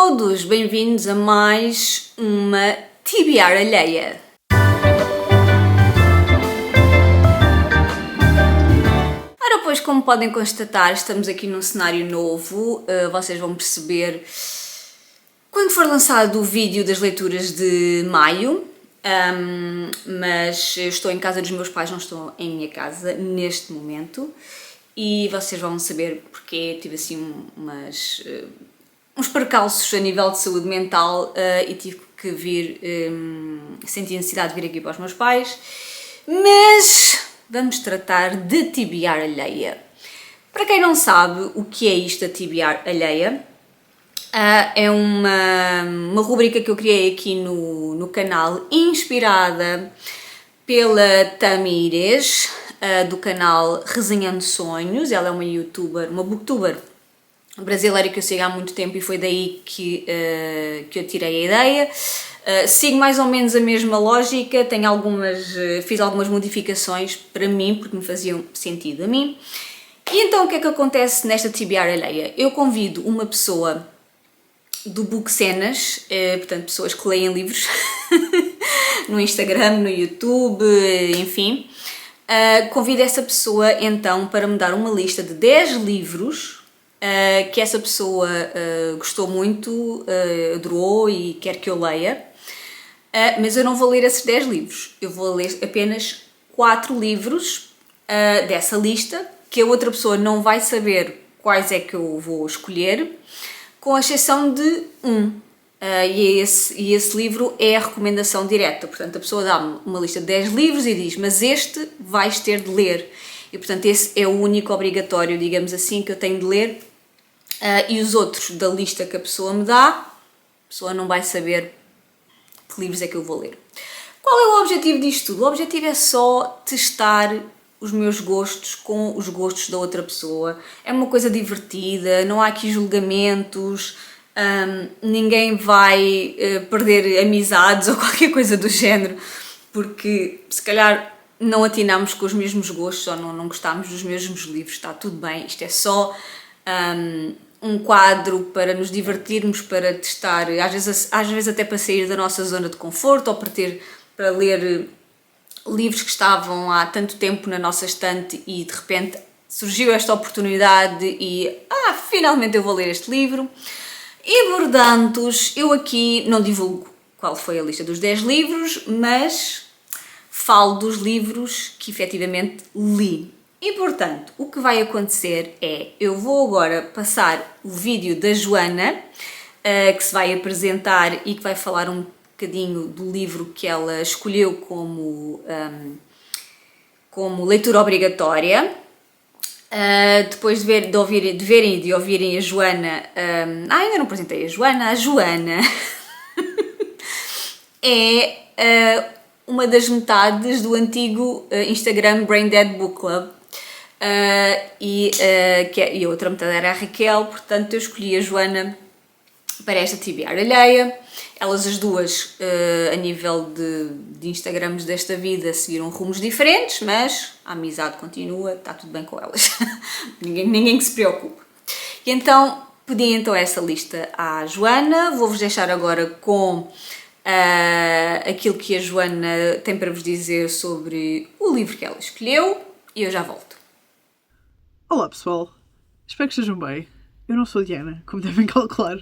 todos, bem-vindos a mais uma TBR alheia. Ora pois, como podem constatar, estamos aqui num cenário novo, vocês vão perceber quando for lançado o vídeo das leituras de maio, mas eu estou em casa dos meus pais, não estou em minha casa neste momento, e vocês vão saber porque tive assim uns percalços a nível de saúde mental e tive que vir, senti a necessidade de vir aqui para os meus pais, mas vamos tratar de TBR alheia. Para quem não sabe o que é isto da TBR alheia, é uma rubrica que eu criei aqui no canal, inspirada pela Tamires, do canal Resenhando Sonhos. Ela é uma youtuber, uma booktuber brasileira que eu sigo há muito tempo e foi daí que eu tirei a ideia. Sigo mais ou menos a mesma lógica, fiz algumas modificações para mim, porque me faziam sentido a mim. E então o que é que acontece nesta TBR alheia? Eu convido uma pessoa do Book Cenas, portanto pessoas que leem livros, no Instagram, no YouTube, enfim. Convido essa pessoa então para me dar uma lista de 10 livros que essa pessoa gostou muito, adorou e quer que eu leia, mas eu não vou ler esses 10 livros, eu vou ler apenas 4 livros dessa lista, que a outra pessoa não vai saber quais é que eu vou escolher, com exceção de um. E esse livro é a recomendação direta, portanto a pessoa dá-me uma lista de 10 livros e diz, mas este vais ter de ler, e portanto esse é o único obrigatório, digamos assim, que eu tenho de ler, e os outros da lista que a pessoa me dá, a pessoa não vai saber que livros é que eu vou ler. Qual é o objetivo disto tudo? O objetivo é só testar os meus gostos com os gostos da outra pessoa, é uma coisa divertida, não há aqui julgamentos, ninguém vai perder amizades ou qualquer coisa do género, porque se calhar não atinamos com os mesmos gostos ou não gostamos dos mesmos livros, está tudo bem, isto é só um quadro para nos divertirmos, para testar, às vezes até para sair da nossa zona de conforto ou para ler livros que estavam há tanto tempo na nossa estante e de repente surgiu esta oportunidade e finalmente eu vou ler este livro. E portanto, eu aqui não divulgo qual foi a lista dos 10 livros, mas falo dos livros que efetivamente li. E portanto, o que vai acontecer é, eu vou agora passar o vídeo da Joana, que se vai apresentar e que vai falar um bocadinho do livro que ela escolheu como leitura obrigatória. Depois de verem e de ouvirem a Joana, ainda não apresentei a Joana. A Joana é uma das do antigo Instagram Brain Dead Book Club, e a outra metade era a Raquel, portanto eu escolhi a Joana para esta TBR alheia. Elas as duas, a nível de Instagrams desta vida, seguiram rumos diferentes, mas a amizade continua, está tudo bem com elas. ninguém que se preocupe. E então, pedi então essa lista à Joana, vou-vos deixar agora com aquilo que a Joana tem para vos dizer sobre o livro que ela escolheu, e eu já volto. Olá pessoal, espero que estejam bem. Eu não sou a Diana, como devem calcular.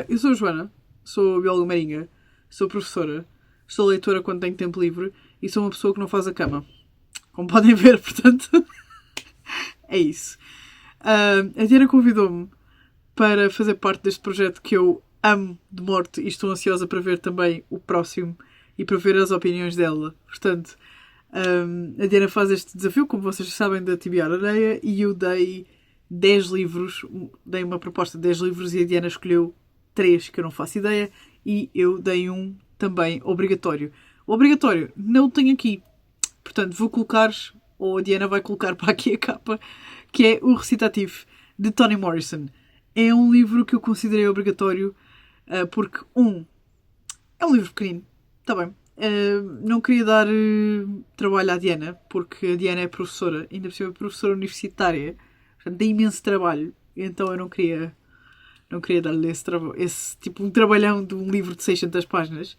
Eu sou a Joana, sou bióloga marinha, sou professora, sou leitora quando tenho tempo livre e sou uma pessoa que não faz a cama. Como podem ver, portanto, é isso. A Diana convidou-me para fazer parte deste projeto que eu amo de morte e estou ansiosa para ver também o próximo e para ver as opiniões dela. Portanto, a Diana faz este desafio, como vocês sabem, da TBR alheia, e eu dei 10 livros, dei uma proposta de 10 livros e a Diana escolheu 3 que eu não faço ideia e eu dei um também obrigatório. O obrigatório não tenho aqui, portanto vou colocar, ou a Diana vai colocar para aqui a capa, que é o recitativo de Toni Morrison. É um livro que eu considerei obrigatório porque, é um livro pequenino, está bem. Não queria dar trabalho à Diana, porque a Diana é professora, ainda por cima é professora universitária, portanto dá imenso trabalho, então eu não queria não queria dar-lhe esse tipo um trabalhão de um livro de 600 páginas.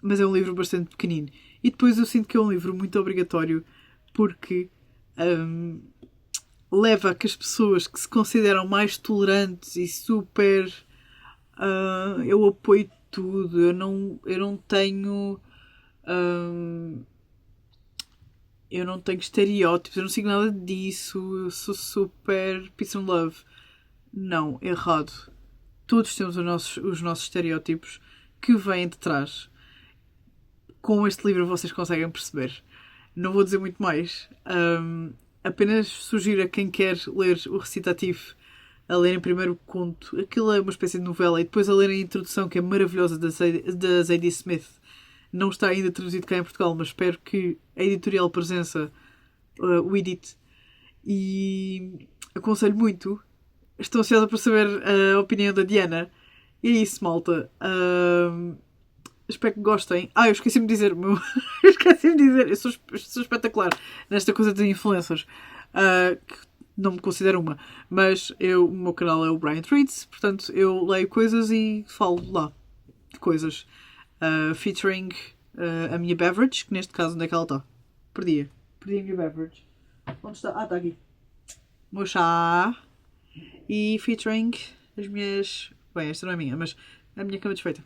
Mas é um livro bastante pequenino. E depois eu sinto que é um livro muito obrigatório porque leva a que as pessoas que se consideram mais tolerantes e super eu apoio tudo, eu não tenho eu não tenho estereótipos, eu não sigo nada disso, eu sou super peace and love. Não, errado. Todos temos os nossos estereótipos que vêm de trás. Com este livro vocês conseguem perceber. Não vou dizer muito mais. Apenas sugiro a quem quer ler o recitativo a lerem primeiro o conto. Aquilo é uma espécie de novela. E depois a lerem a introdução, que é maravilhosa, da Zadie Smith. Não está ainda traduzido cá em Portugal, mas espero que a editorial Presença o edite. E aconselho muito. Estou ansiosa para saber a opinião da Diana. E é isso, malta. Espero que gostem. Eu esqueci-me de dizer. Eu sou espetacular nesta coisa de influencers. Que não me considero uma. Mas o meu canal é o Bryant Reads. Portanto, eu leio coisas e falo lá de coisas. Featuring a minha beverage. Que neste caso, onde é que ela está? Perdi a minha beverage. Onde está? Está aqui. O meu chá. E featuring as minhas... Bem, esta não é minha, mas a minha cama desfeita.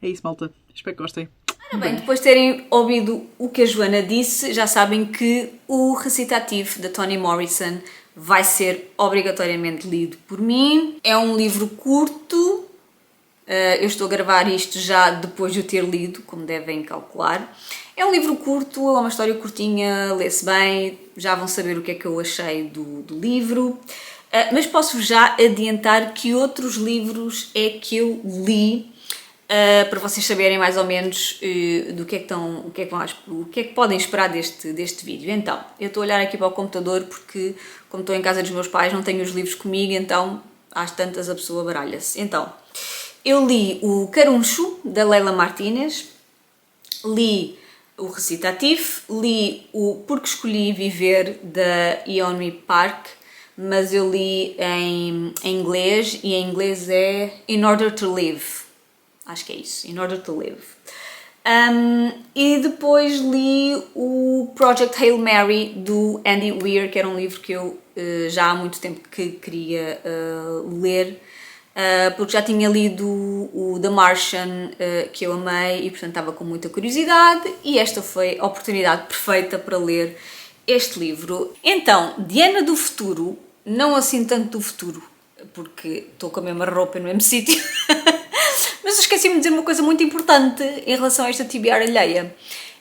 É isso, malta. Espero que gostem. Ora bem, depois de terem ouvido o que a Joana disse, já sabem que o recitativo da Toni Morrison vai ser obrigatoriamente lido por mim. É um livro curto. Eu estou a gravar isto já depois de o ter lido, como devem calcular. É um livro curto, é uma história curtinha, lê-se bem. Já vão saber o que é que eu achei do livro. Mas posso já adiantar que outros livros é que eu li, para vocês saberem mais ou menos do que é que podem esperar deste vídeo. Então, eu estou a olhar aqui para o computador porque, como estou em casa dos meus pais, não tenho os livros comigo, então às tantas a pessoa baralha-se. Então, eu li o Caruncho, da Leila Martínez, li o recitativo, li o Porque Escolhi Viver, da Yeonmi Park, mas eu li em inglês, e em inglês é In Order to Live. Acho que é isso, In Order to Live. E depois li o Project Hail Mary, do Andy Weir, que era um livro que eu já há muito tempo que queria ler, porque já tinha lido o The Martian, que eu amei, e portanto estava com muita curiosidade, e esta foi a oportunidade perfeita para ler este livro. Então, Diana do Futuro, não assim tanto do futuro, porque estou com a mesma roupa no mesmo sítio, mas esqueci-me de dizer uma coisa muito importante em relação a esta TBR alheia,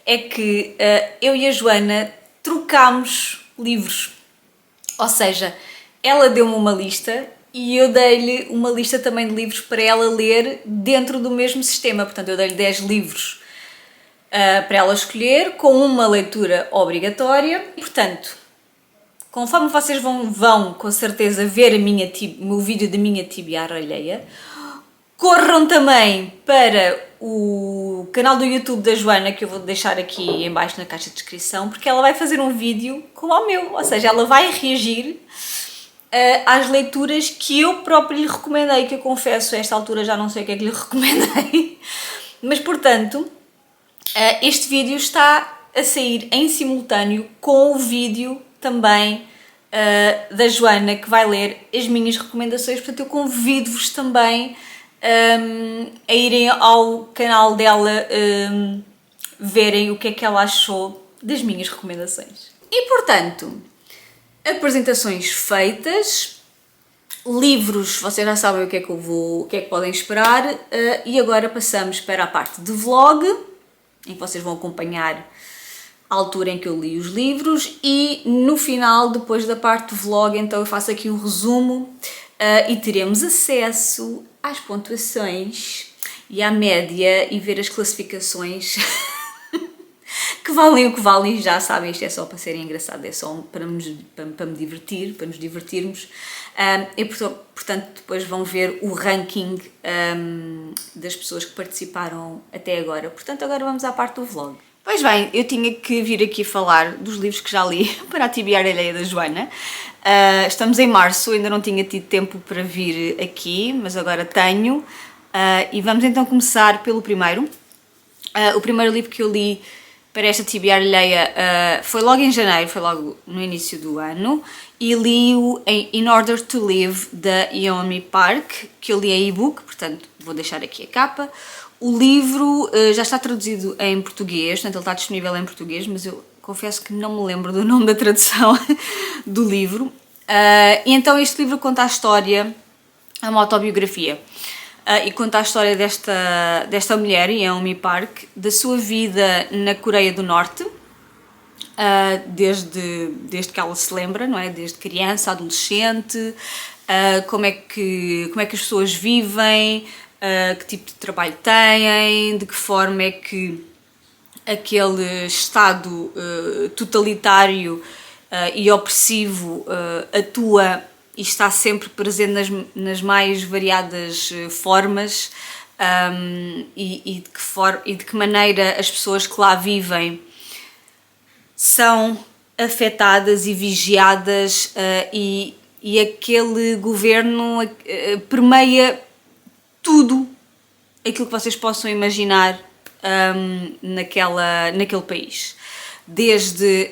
é que eu e a Joana trocámos livros, ou seja, ela deu-me uma lista e eu dei-lhe uma lista também de livros para ela ler dentro do mesmo sistema, portanto eu dei-lhe 10 livros para ela escolher, com uma leitura obrigatória. Portanto, conforme vocês vão com certeza ver o meu vídeo da minha TBR alheia, corram também para o canal do YouTube da Joana, que eu vou deixar aqui em baixo na caixa de descrição, porque ela vai fazer um vídeo como o meu, ou seja, ela vai reagir às leituras que eu próprio lhe recomendei, que eu confesso, a esta altura já não sei o que é que lhe recomendei, mas portanto, este vídeo está a sair em simultâneo com o vídeo também da Joana, que vai ler as minhas recomendações, portanto eu convido-vos também a irem ao canal dela verem o que é que ela achou das minhas recomendações. E portanto, apresentações feitas, livros, vocês já sabem o que é que podem esperar, e agora passamos para a parte de vlog, em que vocês vão acompanhar a altura em que eu li os livros, e no final, depois da parte do vlog, então eu faço aqui um resumo e teremos acesso às pontuações e à média e ver as classificações que valem o que valem. Já sabem, isto é só para ser engraçado, é só para me divertir, para nos divertirmos, e portanto depois vão ver o ranking das pessoas que participaram até agora. Portanto, agora vamos à parte do vlog. Pois bem, eu tinha que vir aqui falar dos livros que já li para a TBR Alheia da Joana. Estamos em março, ainda não tinha tido tempo para vir aqui, mas agora tenho. E vamos então começar pelo primeiro. O primeiro livro que eu li para esta TBR Alheia foi logo em janeiro, foi logo no início do ano, e li-o em In Order to Live, da Yeonmi Park, que eu li em e-book, portanto vou deixar aqui a capa. O livro já está traduzido em português, portanto ele está disponível em português, mas eu confesso que não me lembro do nome da tradução do livro. E então este livro conta a história, é uma autobiografia, e conta a história desta mulher, Yeonmi Park, da sua vida na Coreia do Norte, desde que ela se lembra, não é? Desde criança, adolescente, como é que as pessoas vivem, que tipo de trabalho têm, de que forma é que aquele Estado totalitário e opressivo atua e está sempre presente nas mais variadas formas, e de que maneira as pessoas que lá vivem são afetadas e vigiadas, e aquele governo permeia tudo aquilo que vocês possam imaginar naquele país. Desde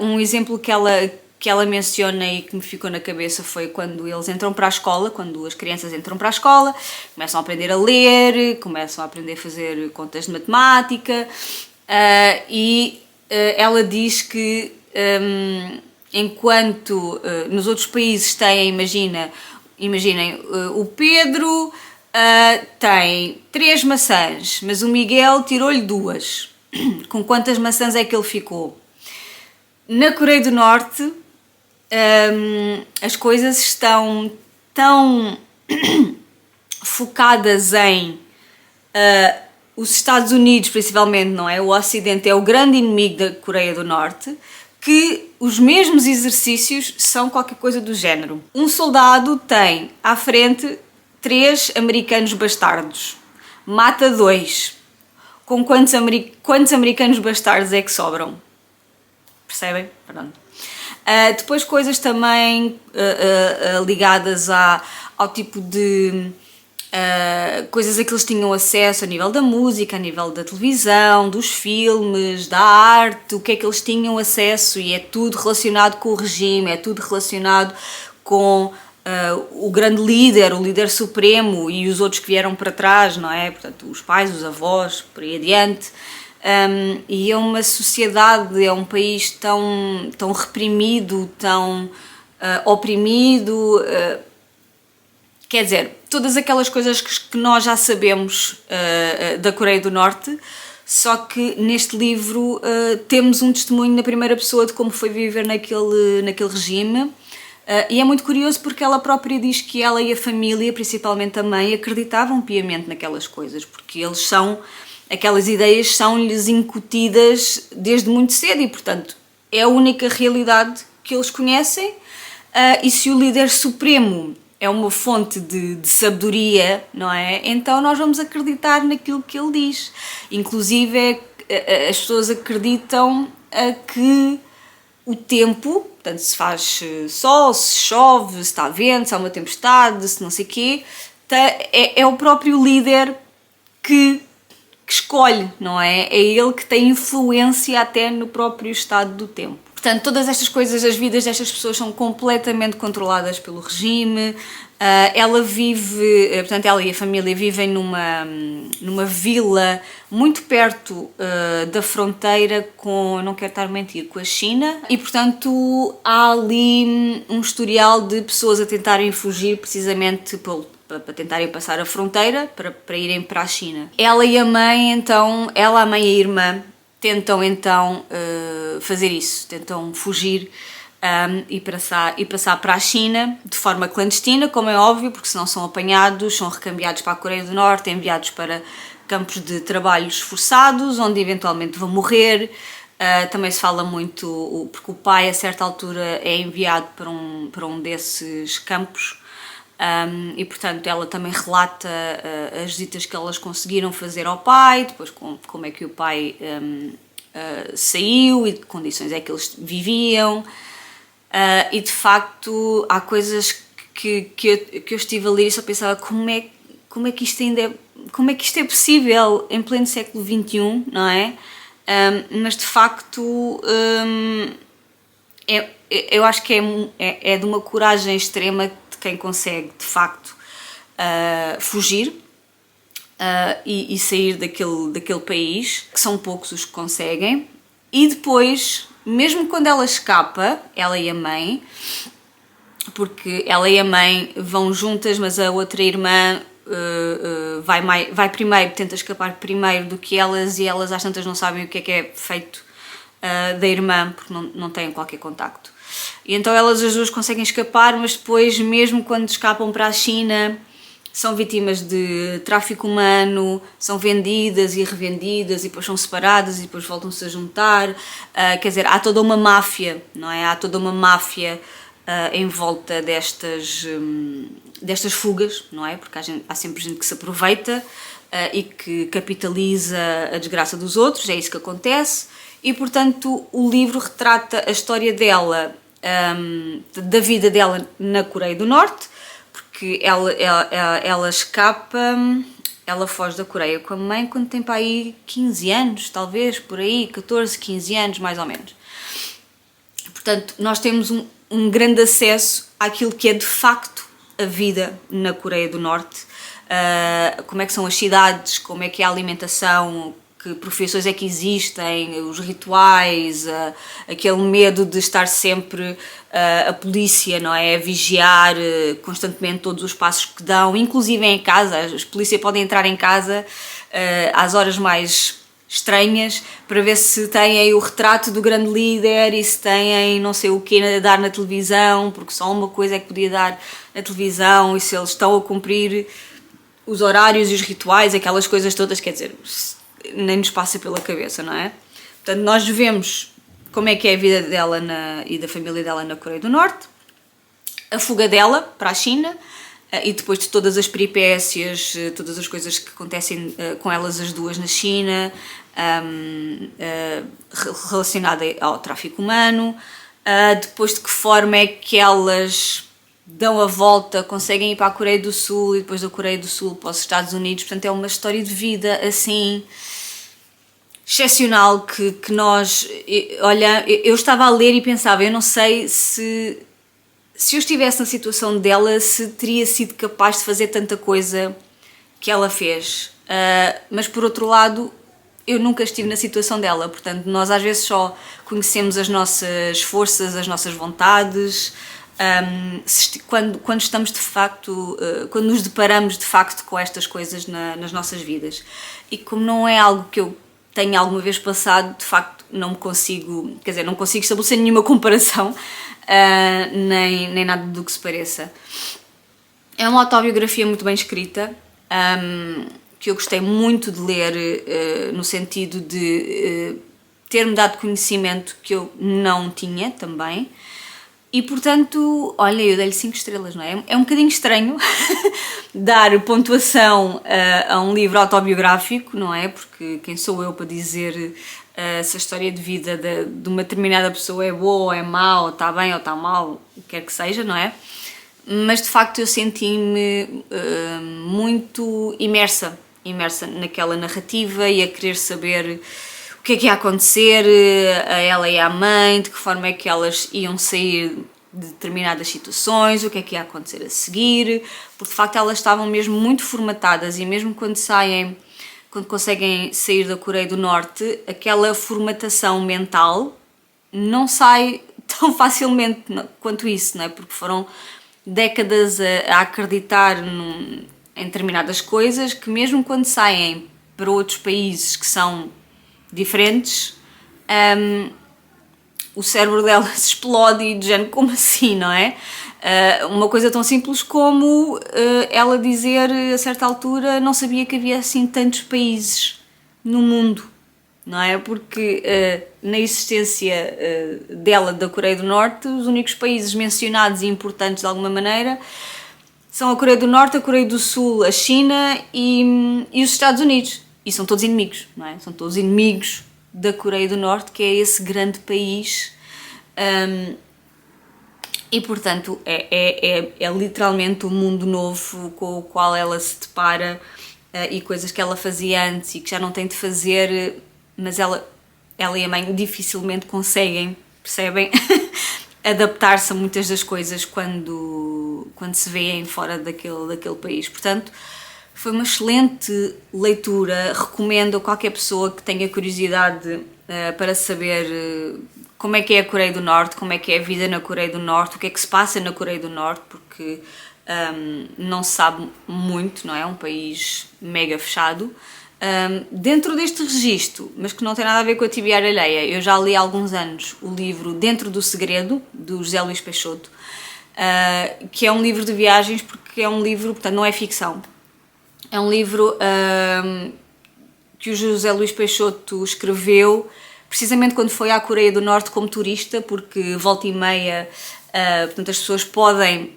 um exemplo que ela menciona e que me ficou na cabeça foi quando eles entram para a escola, quando as crianças entram para a escola, começam a aprender a ler, começam a aprender a fazer contas de matemática, e ela diz que enquanto nos outros países imaginem, o Pedro tem 3 maçãs, mas o Miguel tirou-lhe 2. Com quantas maçãs é que ele ficou? Na Coreia do Norte, as coisas estão tão focadas em os Estados Unidos, principalmente, não é? O Ocidente é o grande inimigo da Coreia do Norte, que os mesmos exercícios são qualquer coisa do género. Um soldado tem à frente 3 americanos bastardos, mata 2. Com quantos americanos bastardos é que sobram? Percebem? Pronto. Depois coisas também ligadas ao tipo de coisas a que eles tinham acesso a nível da música, a nível da televisão, dos filmes, da arte, o que é que eles tinham acesso, e é tudo relacionado com o regime, é tudo relacionado com o grande líder, o líder supremo, e os outros que vieram para trás, não é? Portanto, os pais, os avós, por aí adiante. E é uma sociedade, é um país tão reprimido, tão oprimido, quer dizer, todas aquelas coisas que nós já sabemos da Coreia do Norte, só que neste livro temos um testemunho na primeira pessoa de como foi viver naquele regime. E é muito curioso porque ela própria diz que ela e a família, principalmente a mãe, acreditavam piamente naquelas coisas, porque aquelas ideias são-lhes incutidas desde muito cedo e, portanto, é a única realidade que eles conhecem. E se o líder supremo é uma fonte de sabedoria, não é? Então nós vamos acreditar naquilo que ele diz. Inclusive, as pessoas acreditam que o tempo, portanto, se faz sol, se chove, se está vento, se há uma tempestade, se não sei o quê, é o próprio líder que escolhe, não é? É ele que tem influência até no próprio estado do tempo. Portanto, todas estas coisas, as vidas destas pessoas são completamente controladas pelo regime. Ela e a família vivem numa vila muito perto da fronteira com, não quero estar a mentir, com a China, e portanto há ali um historial de pessoas a tentarem fugir precisamente para tentarem passar a fronteira para irem para a China. Ela e a mãe, então, a mãe e a irmã tentam então fazer isso, tentam fugir e passar para a China de forma clandestina, como é óbvio, porque senão são apanhados, são recambiados para a Coreia do Norte, enviados para campos de trabalhos forçados, onde eventualmente vão morrer. Também se fala muito, porque o pai a certa altura é enviado para um desses campos, e portanto ela também relata as visitas que elas conseguiram fazer ao pai, depois como é que o pai saiu e de que condições é que eles viviam. E de facto há coisas que eu estive a ler e só pensava como é que isto ainda como é que isto é possível em pleno século XXI, não é? Mas de facto eu acho que é de uma coragem extrema de quem consegue de facto fugir e sair daquele país, que são poucos os que conseguem, e depois, mesmo quando ela escapa, ela e a mãe, porque ela e a mãe vão juntas, mas a outra irmã vai primeiro, tenta escapar primeiro do que elas, e elas às tantas não sabem o que é feito da irmã, porque não têm qualquer contacto. E então elas as duas conseguem escapar, mas depois, mesmo quando escapam para a China, são vítimas de tráfico humano, são vendidas e revendidas e depois são separadas e depois voltam-se a juntar. Quer dizer, há toda uma máfia, não é? Há toda uma máfia em volta destas fugas, não é? Porque há sempre gente que se aproveita e que capitaliza a desgraça dos outros, é isso que acontece. E, portanto, o livro retrata a história dela, da vida dela na Coreia do Norte, porque ela escapa, ela foge da Coreia com a mãe quando tem para aí 15 anos, talvez, por aí, 14, 15 anos, mais ou menos. Portanto, nós temos um grande acesso àquilo que é de facto a vida na Coreia do Norte, como é que são as cidades, como é que é a alimentação, que profissões é que existem, os rituais, aquele medo de estar sempre a polícia, não é? A vigiar constantemente todos os passos que dão, inclusive em casa. As polícias podem entrar em casa às horas mais estranhas para ver se têm o retrato do grande líder e se têm não sei o que a dar na televisão, porque só uma coisa é que podia dar na televisão, e se eles estão a cumprir os horários e os rituais, aquelas coisas todas, quer dizer, nem nos passa pela cabeça, não é? Portanto, nós vemos como é que é a vida dela e da família dela na Coreia do Norte, a fuga dela para a China, e depois de todas as peripécias, todas as coisas que acontecem com elas as duas na China, relacionada ao tráfico humano, depois de que forma é que elas dão a volta, conseguem ir para a Coreia do Sul e depois da Coreia do Sul para os Estados Unidos. Portanto, é uma história de vida assim excepcional que nós... Olha, eu estava a ler e pensava, eu não sei se eu estivesse na situação dela, se teria sido capaz de fazer tanta coisa que ela fez. Mas por outro lado, eu nunca estive na situação dela, portanto nós às vezes só conhecemos as nossas forças, as nossas vontades, quando estamos de facto, quando nos deparamos de facto com estas coisas nas nossas vidas. E como não é algo que eu tenha alguma vez passado, de facto não consigo estabelecer nenhuma comparação, nem nada do que se pareça. É uma autobiografia muito bem escrita, que eu gostei muito de ler, no sentido de ter-me dado conhecimento que eu não tinha também. E portanto, olha, eu dei-lhe 5 estrelas, não é? É um bocadinho estranho dar pontuação a um livro autobiográfico, não é? Porque quem sou eu para dizer se a história de vida de uma determinada pessoa é boa ou é má, ou está bem ou está mal, o que quer que seja, não é? Mas de facto eu senti-me muito imersa naquela narrativa e a querer saber o que é que ia acontecer a ela e à mãe, de que forma é que elas iam sair de determinadas situações, o que é que ia acontecer a seguir, porque de facto elas estavam mesmo muito formatadas, e mesmo quando conseguem sair da Coreia do Norte, aquela formatação mental não sai tão facilmente quanto isso, não é? Porque foram décadas a acreditar em determinadas coisas, que mesmo quando saem para outros países que são diferentes, o cérebro delas explode e de género, como assim, não é? Uma coisa tão simples como ela dizer a certa altura não sabia que havia assim tantos países no mundo, não é? Porque na existência dela, da Coreia do Norte, os únicos países mencionados e importantes de alguma maneira são a Coreia do Norte, a Coreia do Sul, a China e os Estados Unidos. E são todos inimigos, não é? São todos inimigos da Coreia do Norte, que é esse grande país. E portanto é literalmente um mundo novo com o qual ela se depara, e coisas que ela fazia antes e que já não tem de fazer, mas ela e a mãe dificilmente conseguem, percebem? Adaptar-se a muitas das coisas quando se vêem fora daquele país. Portanto, foi uma excelente leitura, recomendo a qualquer pessoa que tenha curiosidade para saber como é que é a Coreia do Norte, como é que é a vida na Coreia do Norte, o que é que se passa na Coreia do Norte, porque não se sabe muito, não é? É um país mega fechado. Dentro deste registro, mas que não tem nada a ver com a Tibiara Alheia, eu já li há alguns anos o livro Dentro do Segredo, do José Luís Peixoto, que é um livro de viagens, porque é um livro, portanto não é ficção, é um livro que o José Luís Peixoto escreveu precisamente quando foi à Coreia do Norte como turista, porque volta e meia, portanto as pessoas podem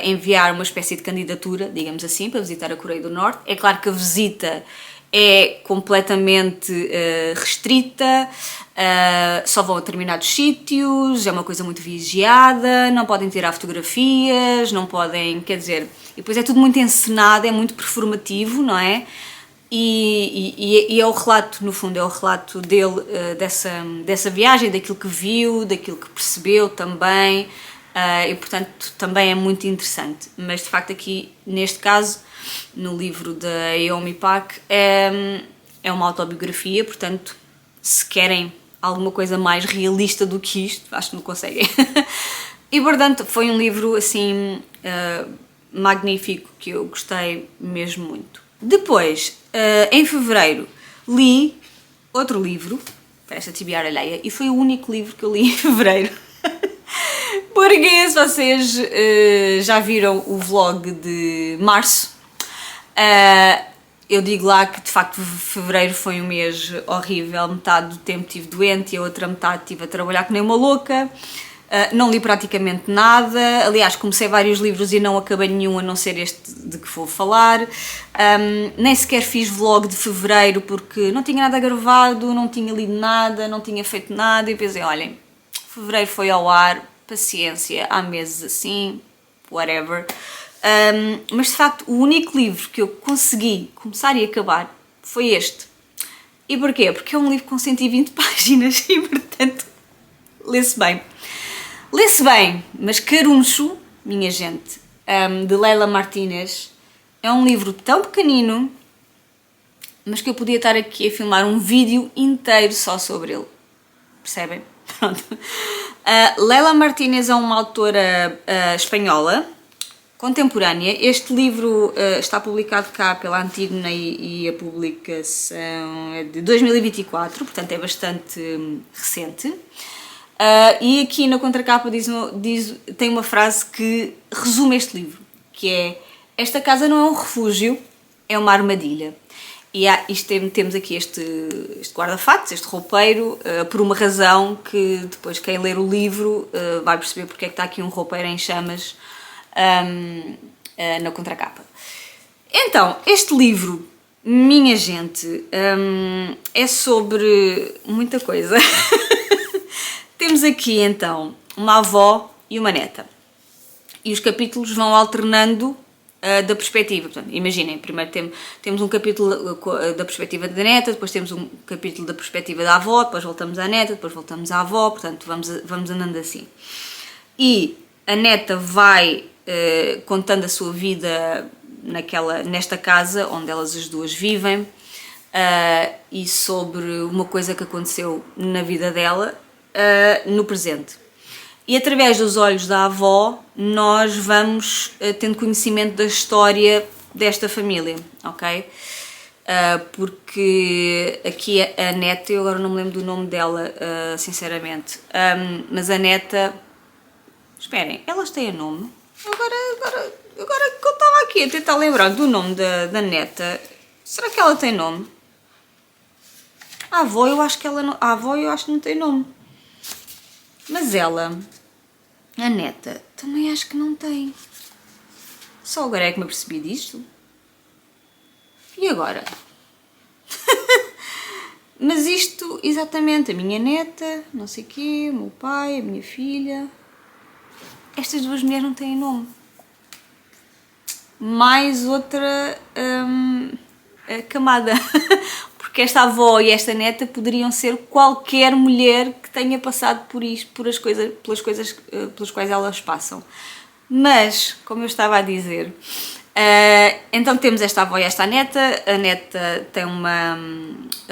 enviar uma espécie de candidatura, digamos assim, para visitar a Coreia do Norte. É claro que a visita é completamente restrita, só vão a determinados sítios, é uma coisa muito vigiada, não podem tirar fotografias, não podem, quer dizer, e depois é tudo muito encenado, é muito performativo, não é? E é o relato, no fundo, é o relato dele, dessa viagem, daquilo que viu, daquilo que percebeu também, e portanto também é muito interessante. Mas de facto aqui, neste caso, no livro da Yeonmi Park, é uma autobiografia, portanto se querem alguma coisa mais realista do que isto, acho que não conseguem. E portanto foi um livro assim magnífico, que eu gostei mesmo muito. Depois, em fevereiro, li outro livro, para esta Tibiara Alheia, e foi o único livro que eu li em fevereiro. Porque se vocês já viram o vlog de março, eu digo lá que de facto fevereiro foi um mês horrível, metade do tempo estive doente e a outra metade estive a trabalhar que nem uma louca. Não li praticamente nada, aliás comecei vários livros e não acabei nenhum, a não ser este de que vou falar. Nem sequer fiz vlog de fevereiro porque não tinha nada gravado, não tinha lido nada, não tinha feito nada e pensei, olhem, fevereiro foi ao ar, paciência, há meses assim, whatever. Mas de facto o único livro que eu consegui começar e acabar foi este. E porquê? Porque é um livro com 120 páginas e portanto lê-se bem. Lê-se bem, mas caruncho, minha gente, de Leila Martínez, é um livro tão pequenino, mas que eu podia estar aqui a filmar um vídeo inteiro só sobre ele. Percebem? Pronto. Leila Martínez é uma autora espanhola, contemporânea. Este livro está publicado cá pela Antígona e a publicação é de 2024, portanto é bastante recente. E aqui na contracapa tem uma frase que resume este livro, que é: esta casa não é um refúgio, é uma armadilha. E temos aqui este guarda-fatos, este roupeiro, por uma razão que depois quem ler o livro vai perceber porque é que está aqui um roupeiro em chamas na contracapa. Então, este livro, minha gente, é sobre muita coisa. Temos aqui então uma avó e uma neta, e os capítulos vão alternando da perspectiva. Portanto, imaginem, primeiro temos um capítulo da perspectiva da neta, depois temos um capítulo da perspectiva da avó, depois voltamos à neta, depois voltamos à avó, portanto vamos andando assim. E a neta vai contando a sua vida nesta casa onde elas as duas vivem, e sobre uma coisa que aconteceu na vida dela no presente. E através dos olhos da avó nós vamos tendo conhecimento da história desta família, ok? Porque aqui a neta, eu agora não me lembro do nome dela, sinceramente, mas a neta, esperem, elas têm nome? Agora que eu estava aqui a tentar lembrar do nome da neta, será que ela tem nome? A avó eu acho que não tem nome. Mas ela, a neta, também acho que não tem. Só agora é que me apercebi disto. E agora? Mas isto, exatamente, a minha neta, não sei o quê, o meu pai, a minha filha... Estas duas mulheres não têm nome. Mais outra camada. Porque esta avó e esta neta poderiam ser qualquer mulher que tenha passado por isto, pelas coisas pelas quais elas passam. Mas, como eu estava a dizer, então temos esta avó e esta neta. A neta tem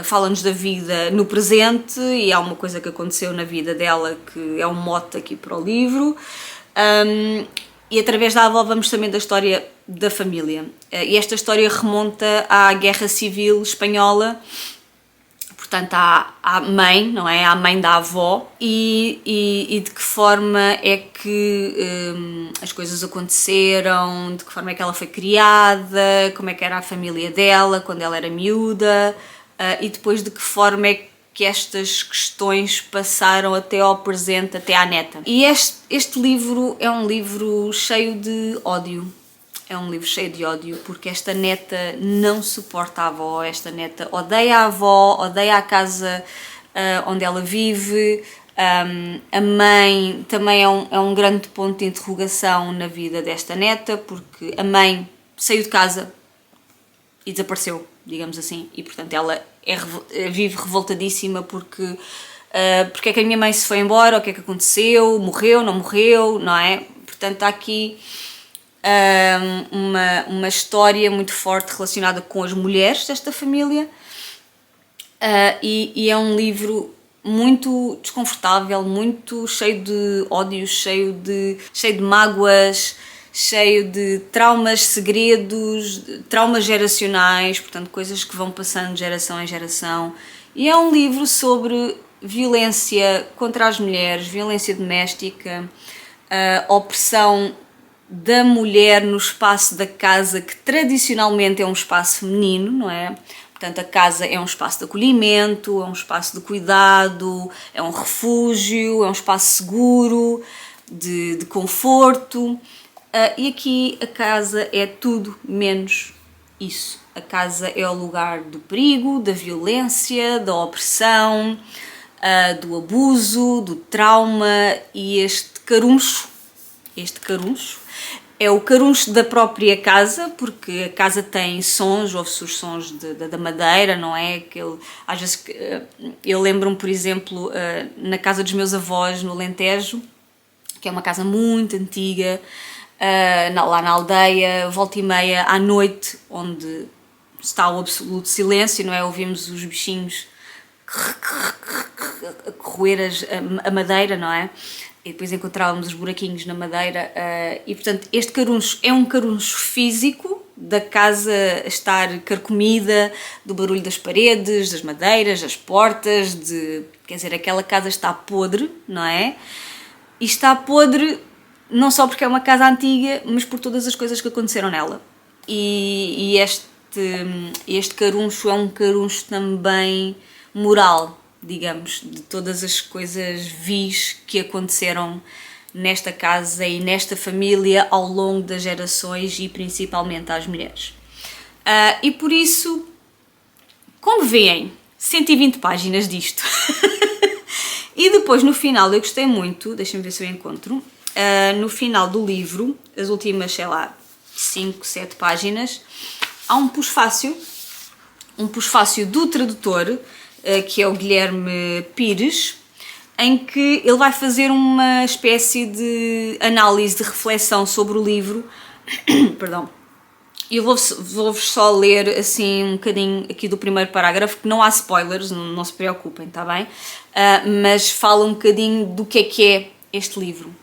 fala-nos da vida no presente e há uma coisa que aconteceu na vida dela que é um mote aqui para o livro. E através da avó vamos também da história da família. E esta história remonta à Guerra Civil Espanhola, portanto à mãe, não é? À mãe da avó, e de que forma é que as coisas aconteceram, de que forma é que ela foi criada, como é que era a família dela quando ela era miúda, e depois de que forma é que estas questões passaram até ao presente, até à neta. E este livro é um livro cheio de ódio. É um livro cheio de ódio, porque esta neta não suporta a avó, esta neta odeia a avó, odeia a casa onde ela vive. A mãe também é um grande ponto de interrogação na vida desta neta, porque a mãe saiu de casa e desapareceu, digamos assim, e portanto ela vive revoltadíssima porque é que a minha mãe se foi embora, o que é que aconteceu, morreu, não é? Portanto há aqui uma história muito forte relacionada com as mulheres desta família, e é um livro muito desconfortável, muito cheio de ódios, cheio de mágoas, cheio de traumas, segredos, traumas geracionais, portanto coisas que vão passando de geração em geração. E é um livro sobre violência contra as mulheres, violência doméstica, opressão da mulher no espaço da casa, que tradicionalmente é um espaço feminino, não é? Portanto, a casa é um espaço de acolhimento, é um espaço de cuidado, é um refúgio, é um espaço seguro, de conforto. E aqui a casa é tudo menos isso. A casa é o lugar do perigo, da violência, da opressão, do abuso, do trauma, e este caruncho é o caruncho da própria casa, porque a casa tem sons, ouve-se os sons da madeira, não é? Às vezes eu lembro-me, por exemplo, na casa dos meus avós no Alentejo, que é uma casa muito antiga, lá na aldeia, volta e meia à noite, onde está o absoluto silêncio, não é? Ouvimos os bichinhos a corroer a madeira, não é? E depois encontrávamos os buraquinhos na madeira, e portanto este caruncho é um caruncho físico da casa estar carcomida, do barulho das paredes, das madeiras, das portas, quer dizer, aquela casa está podre, não é? E está podre não só porque é uma casa antiga, mas por todas as coisas que aconteceram nela. E este caruncho é um caruncho também moral, digamos, de todas as coisas vis que aconteceram nesta casa e nesta família ao longo das gerações, e principalmente às mulheres. E por isso, como veem, 120 páginas disto. E depois no final, eu gostei muito, deixem-me ver se eu encontro, no final do livro, as últimas, sei lá, 5, 7 páginas, há um pós-fácio do tradutor, que é o Guilherme Pires, em que ele vai fazer uma espécie de análise, de reflexão sobre o livro. Perdão. Eu vou-vos só ler assim um bocadinho aqui do primeiro parágrafo, que não há spoilers, não se preocupem, está bem? Mas fala um bocadinho do que é este livro.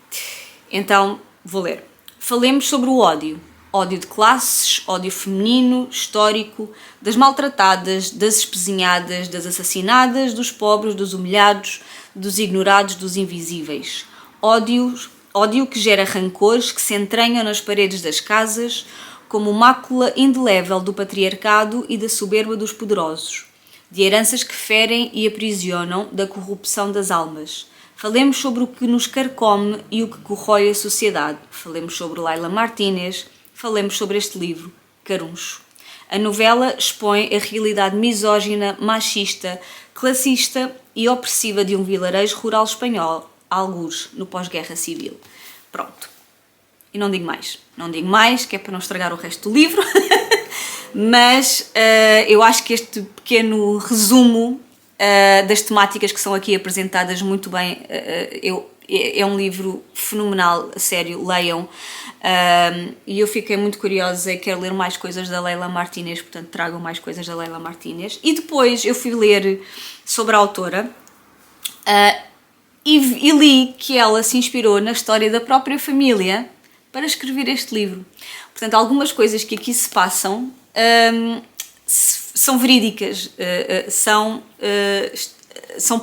Então, vou ler. Falemos sobre o ódio. Ódio de classes, ódio feminino, histórico, das maltratadas, das espezinhadas, das assassinadas, dos pobres, dos humilhados, dos ignorados, dos invisíveis. Ódio que gera rancores que se entranham nas paredes das casas, como mácula indelével do patriarcado e da soberba dos poderosos, de heranças que ferem e aprisionam, da corrupção das almas. Falemos sobre o que nos carcome e o que corrói a sociedade. Falemos sobre Laila Martínez. Falemos sobre este livro, Caruncho. A novela expõe a realidade misógina, machista, classista e opressiva de um vilarejo rural espanhol, algures no pós-guerra civil. Pronto. E não digo mais, que é para não estragar o resto do livro, mas eu acho que este pequeno resumo das temáticas que são aqui apresentadas muito bem, é um livro fenomenal, a sério, leiam, e eu fiquei muito curiosa e quero ler mais coisas da Leila Martínez, portanto tragam mais coisas da Leila Martínez. E depois eu fui ler sobre a autora, e li que ela se inspirou na história da própria família para escrever este livro. Portanto, algumas coisas que aqui se passam são verídicas, são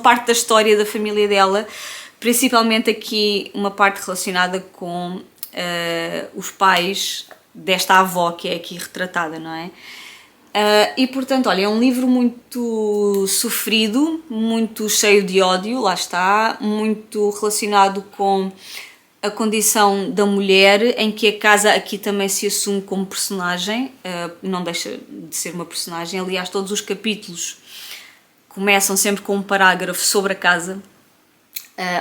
parte da história da família dela, principalmente aqui uma parte relacionada com os pais desta avó que é aqui retratada, não é? E portanto, olha, é um livro muito sofrido, muito cheio de ódio, lá está, muito relacionado com a condição da mulher, em que a casa aqui também se assume como personagem, não deixa de ser uma personagem. Aliás, todos os capítulos começam sempre com um parágrafo sobre a casa,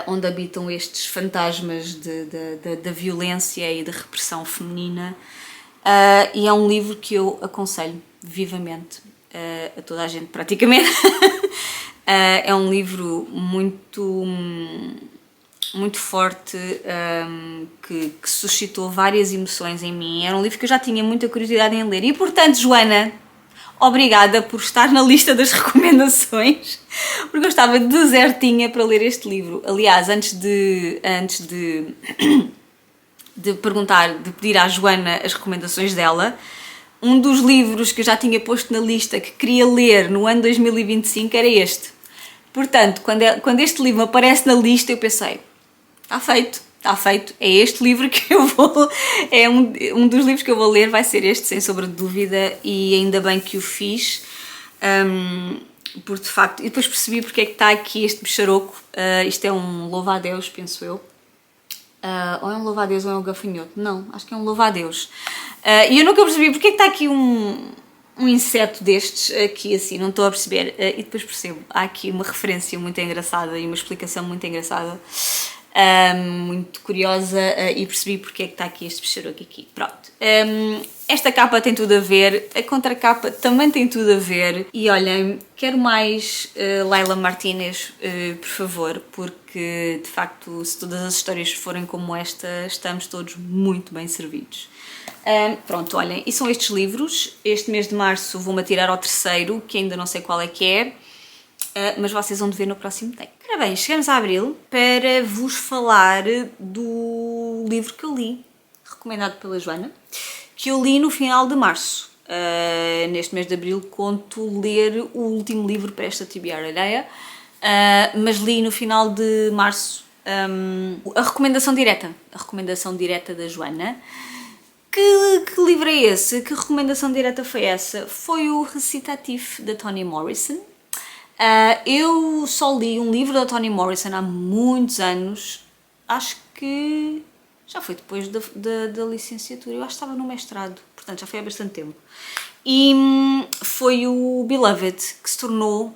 onde habitam estes fantasmas da violência e da repressão feminina, e é um livro que eu aconselho vivamente a toda a gente, praticamente. É um livro muito forte, que suscitou várias emoções em mim. Era um livro que eu já tinha muita curiosidade em ler. E portanto, Joana, obrigada por estar na lista das recomendações, porque eu estava desertinha para ler este livro. Aliás, antes de pedir à Joana as recomendações dela, um dos livros que eu já tinha posto na lista que queria ler no ano 2025 era este. Portanto, quando este livro aparece na lista, eu pensei, está feito, é este livro que eu vou, é um dos livros que eu vou ler, vai ser este, sem sombra de dúvida, e ainda bem que o fiz, porque de facto, e depois percebi porque é que está aqui este bicharoco. Isto é um louva-a-Deus, penso eu, ou é um louva-a-Deus ou é um gafanhoto, não, acho que é um louva-a-Deus, e eu nunca percebi porque é que está aqui um inseto destes aqui assim, não estou a perceber, e depois percebo, há aqui uma referência muito engraçada e uma explicação muito engraçada, muito curiosa, e percebi porque é que está aqui este bicharoco aqui. Pronto, esta capa tem tudo a ver, a contracapa também tem tudo a ver, e olhem, quero mais Leila Martínez, por favor, porque de facto, se todas as histórias forem como esta, estamos todos muito bem servidos. Pronto, olhem, e são estes livros. Este mês de março vou-me atirar ao terceiro, que ainda não sei qual é que é, mas vocês vão ver no próximo tempo. Ora bem, chegamos a abril para vos falar do livro que eu li, recomendado pela Joana, que eu li no final de março. Neste mês de abril conto ler o último livro para esta TBR ideia, mas li no final de março a recomendação direta da Joana. Que livro é esse? Que recomendação direta foi essa? Foi o Recitatif da Toni Morrison. Eu só li um livro da Toni Morrison há muitos anos, acho que já foi depois da licenciatura, eu acho que estava no mestrado, portanto já foi há bastante tempo. E foi o Beloved, que se tornou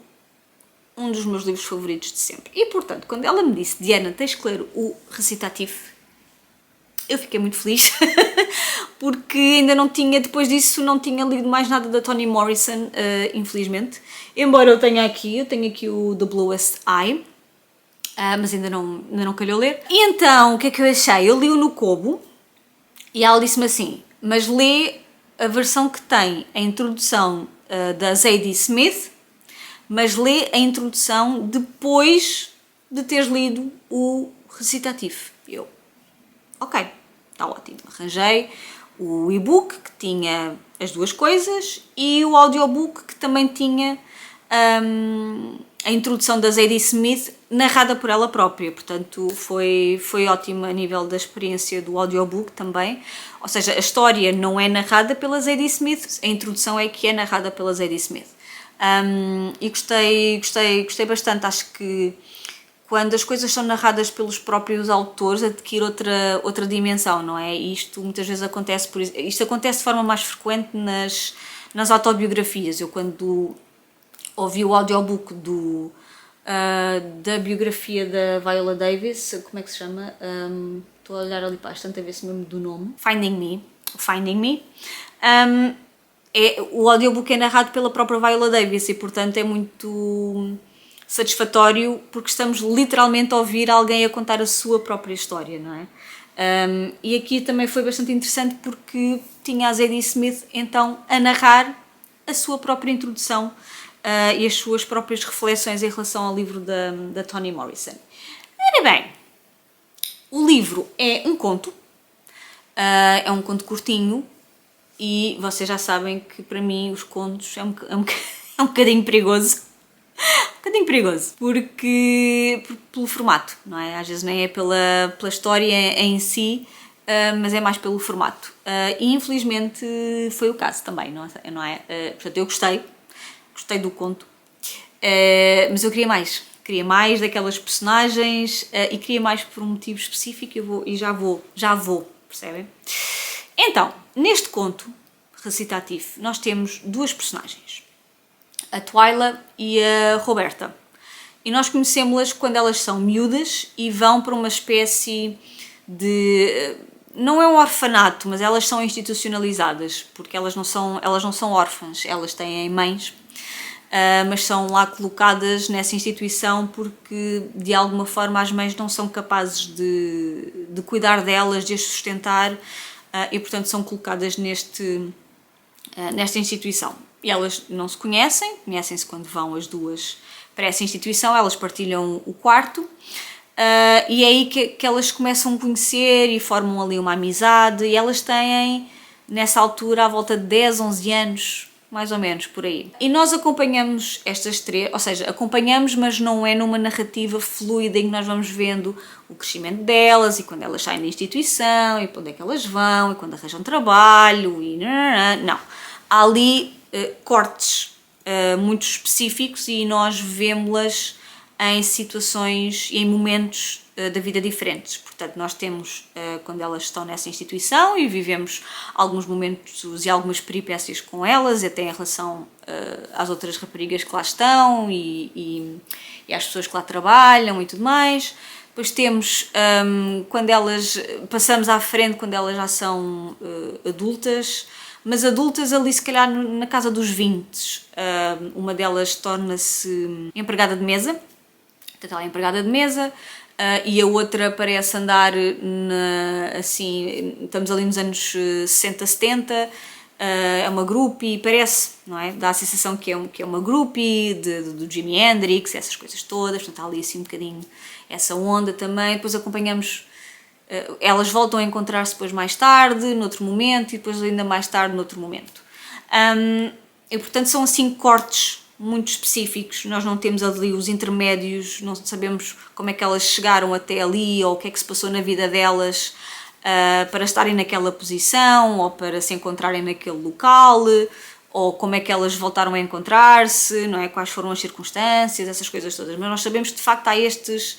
um dos meus livros favoritos de sempre. E portanto, quando ela me disse, Diana, tens que ler o Recitatif, eu fiquei muito feliz, porque ainda não tinha, depois disso, não tinha lido mais nada da Toni Morrison, infelizmente. Embora eu tenha aqui o The Bluest Eye, mas ainda não calhou ler. E então, o que é que eu achei? Eu li-o no Kobo, e ela disse-me assim, mas lê a versão que tem a introdução da Zadie Smith, mas lê a introdução depois de teres lido o Recitatif. Eu, ok, está ótimo. Arranjei o e-book que tinha as duas coisas e o audiobook que também tinha a introdução da Zadie Smith narrada por ela própria, portanto foi ótimo a nível da experiência do audiobook também, ou seja, a história não é narrada pela Zadie Smith, a introdução é que é narrada pela Zadie Smith. E gostei bastante, acho que quando as coisas são narradas pelos próprios autores, adquire outra dimensão, não é? E isto muitas vezes acontece, isto acontece de forma mais frequente nas autobiografias. Eu quando ouvi o audiobook da biografia da Viola Davis, como é que se chama? Estou a olhar ali para a estante a ver se me lembro do nome. Finding Me. O audiobook é narrado pela própria Viola Davis e, portanto, é muito satisfatório porque estamos literalmente a ouvir alguém a contar a sua própria história, não é? E aqui também foi bastante interessante porque tinha a Zadie Smith então a narrar a sua própria introdução e as suas próprias reflexões em relação ao livro da Toni Morrison. Ora bem, o livro é um conto curtinho e vocês já sabem que para mim os contos é um bocadinho perigoso. Porque pelo formato, não é? Às vezes nem é pela história em si, mas é mais pelo formato. E infelizmente foi o caso também, não é? Portanto, eu gostei do conto, mas eu queria mais daquelas personagens e queria mais por um motivo específico já vou, percebem? Então, neste conto recitativo, nós temos duas personagens, a Twyla e a Roberta. E nós conhecemos-las quando elas são miúdas e vão para uma espécie de... Não é um orfanato, mas elas são institucionalizadas, porque elas não são órfãs, elas têm mães, mas são lá colocadas nessa instituição porque, de alguma forma, as mães não são capazes de cuidar delas, de as sustentar, e, portanto, são colocadas nesta instituição. E elas não se conhecem-se quando vão as duas para essa instituição, elas partilham o quarto, e é aí que elas começam a conhecer e formam ali uma amizade, e elas têm, nessa altura, à volta de 10, 11 anos, mais ou menos, por aí. E nós acompanhamos estas três, ou seja, acompanhamos, mas não é numa narrativa fluida em que nós vamos vendo o crescimento delas, e quando elas saem da instituição, e para onde é que elas vão, e quando arranjam trabalho, e não. Há ali cortes muito específicos e nós vemos-las em situações e em momentos da vida diferentes. Portanto, nós temos quando elas estão nessa instituição e vivemos alguns momentos e algumas peripécias com elas, até em relação às outras raparigas que lá estão e às pessoas que lá trabalham e tudo mais. Depois temos quando elas, passamos à frente quando elas já são adultas, mas adultas ali se calhar na casa dos 20. Uma delas torna-se empregada de mesa, portanto ela é empregada de mesa, e a outra parece andar assim, estamos ali nos anos 60, 70, é uma groupie, parece, não é? Dá a sensação que é uma groupie do Jimi Hendrix, essas coisas todas, portanto há ali assim um bocadinho essa onda também. Depois acompanhamos, elas voltam a encontrar-se depois mais tarde, noutro momento, e depois ainda mais tarde noutro momento. E portanto são assim cortes muito específicos, nós não temos ali os intermédios, não sabemos como é que elas chegaram até ali ou o que é que se passou na vida delas para estarem naquela posição ou para se encontrarem naquele local, ou como é que elas voltaram a encontrar-se, não é? Quais foram as circunstâncias, essas coisas todas. Mas nós sabemos que de facto há estes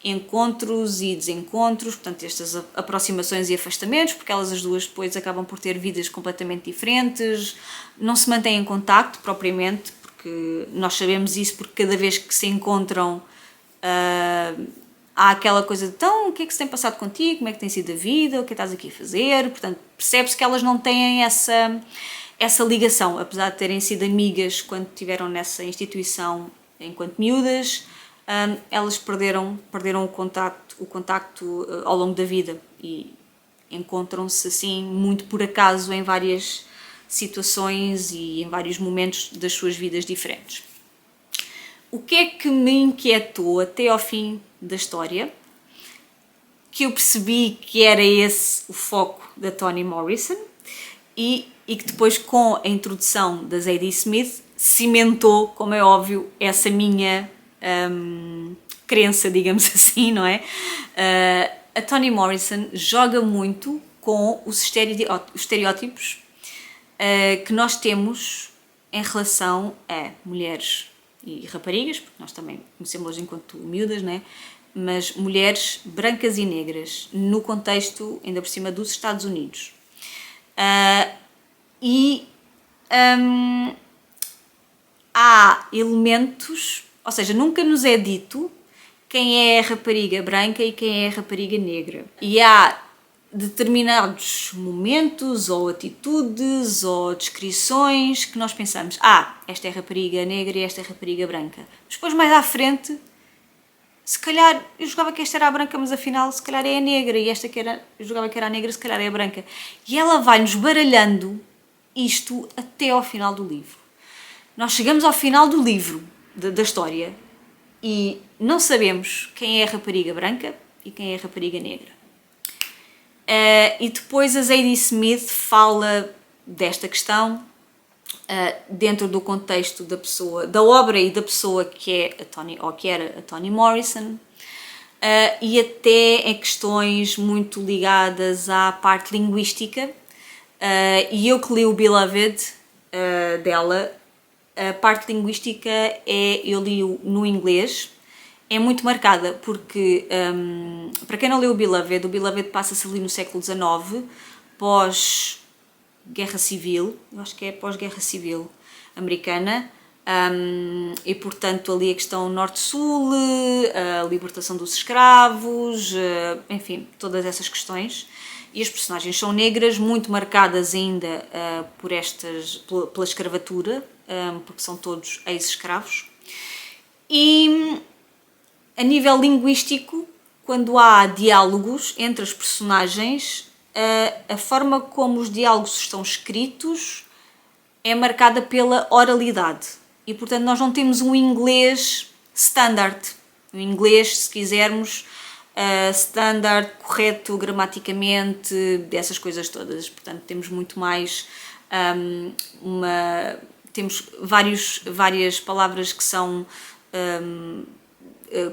encontros e desencontros, portanto estas aproximações e afastamentos, porque elas as duas depois acabam por ter vidas completamente diferentes, não se mantêm em contacto propriamente, porque nós sabemos isso porque cada vez que se encontram há aquela coisa de então, o que é que se tem passado contigo, como é que tem sido a vida, o que é que estás aqui a fazer, portanto percebe-se que elas não têm essa ligação, apesar de terem sido amigas quando estiveram nessa instituição enquanto miúdas, elas perderam o contacto ao longo da vida e encontram-se assim muito por acaso em várias situações e em vários momentos das suas vidas diferentes. O que é que me inquietou até ao fim da história, que eu percebi que era esse o foco da Toni Morrison e que depois com a introdução da Zadie Smith cimentou, como é óbvio, essa minha crença, digamos assim, não é? A Toni Morrison joga muito com os estereótipos que nós temos em relação a mulheres e raparigas, porque nós também conhecemos enquanto miúdas, né? Mas mulheres brancas e negras, no contexto, ainda por cima, dos Estados Unidos. Há elementos, ou seja, nunca nos é dito quem é a rapariga branca e quem é a rapariga negra. E há determinados momentos ou atitudes ou descrições que nós pensamos, esta é a rapariga negra e esta é a rapariga branca. Depois, mais à frente, se calhar eu julgava que esta era a branca, mas afinal se calhar é a negra, e esta eu julgava que era a negra, se calhar é a branca. E ela vai-nos baralhando isto até ao final do livro. Nós chegamos ao final do livro, da história, e não sabemos quem é a rapariga branca e quem é a rapariga negra. E depois a Zadie Smith fala desta questão dentro do contexto da pessoa, da obra e da pessoa que é a Toni, ou que era a Toni Morrison, e até em questões muito ligadas à parte linguística. E eu que li o Beloved dela, a parte linguística eu li-o no inglês, é muito marcada porque, para quem não leu o Beloved passa-se ali no século XIX, pós-Guerra Civil, eu acho que é pós-Guerra Civil americana, e portanto ali a questão Norte-Sul, a libertação dos escravos, enfim, todas essas questões. E as personagens são negras, muito marcadas ainda pela escravatura, porque são todos ex-escravos. E a nível linguístico, quando há diálogos entre as personagens, a forma como os diálogos estão escritos é marcada pela oralidade. E portanto nós não temos um inglês standard. Um inglês, se quisermos, standard, correto gramaticamente, dessas coisas todas. Portanto, temos muito mais temos várias palavras que são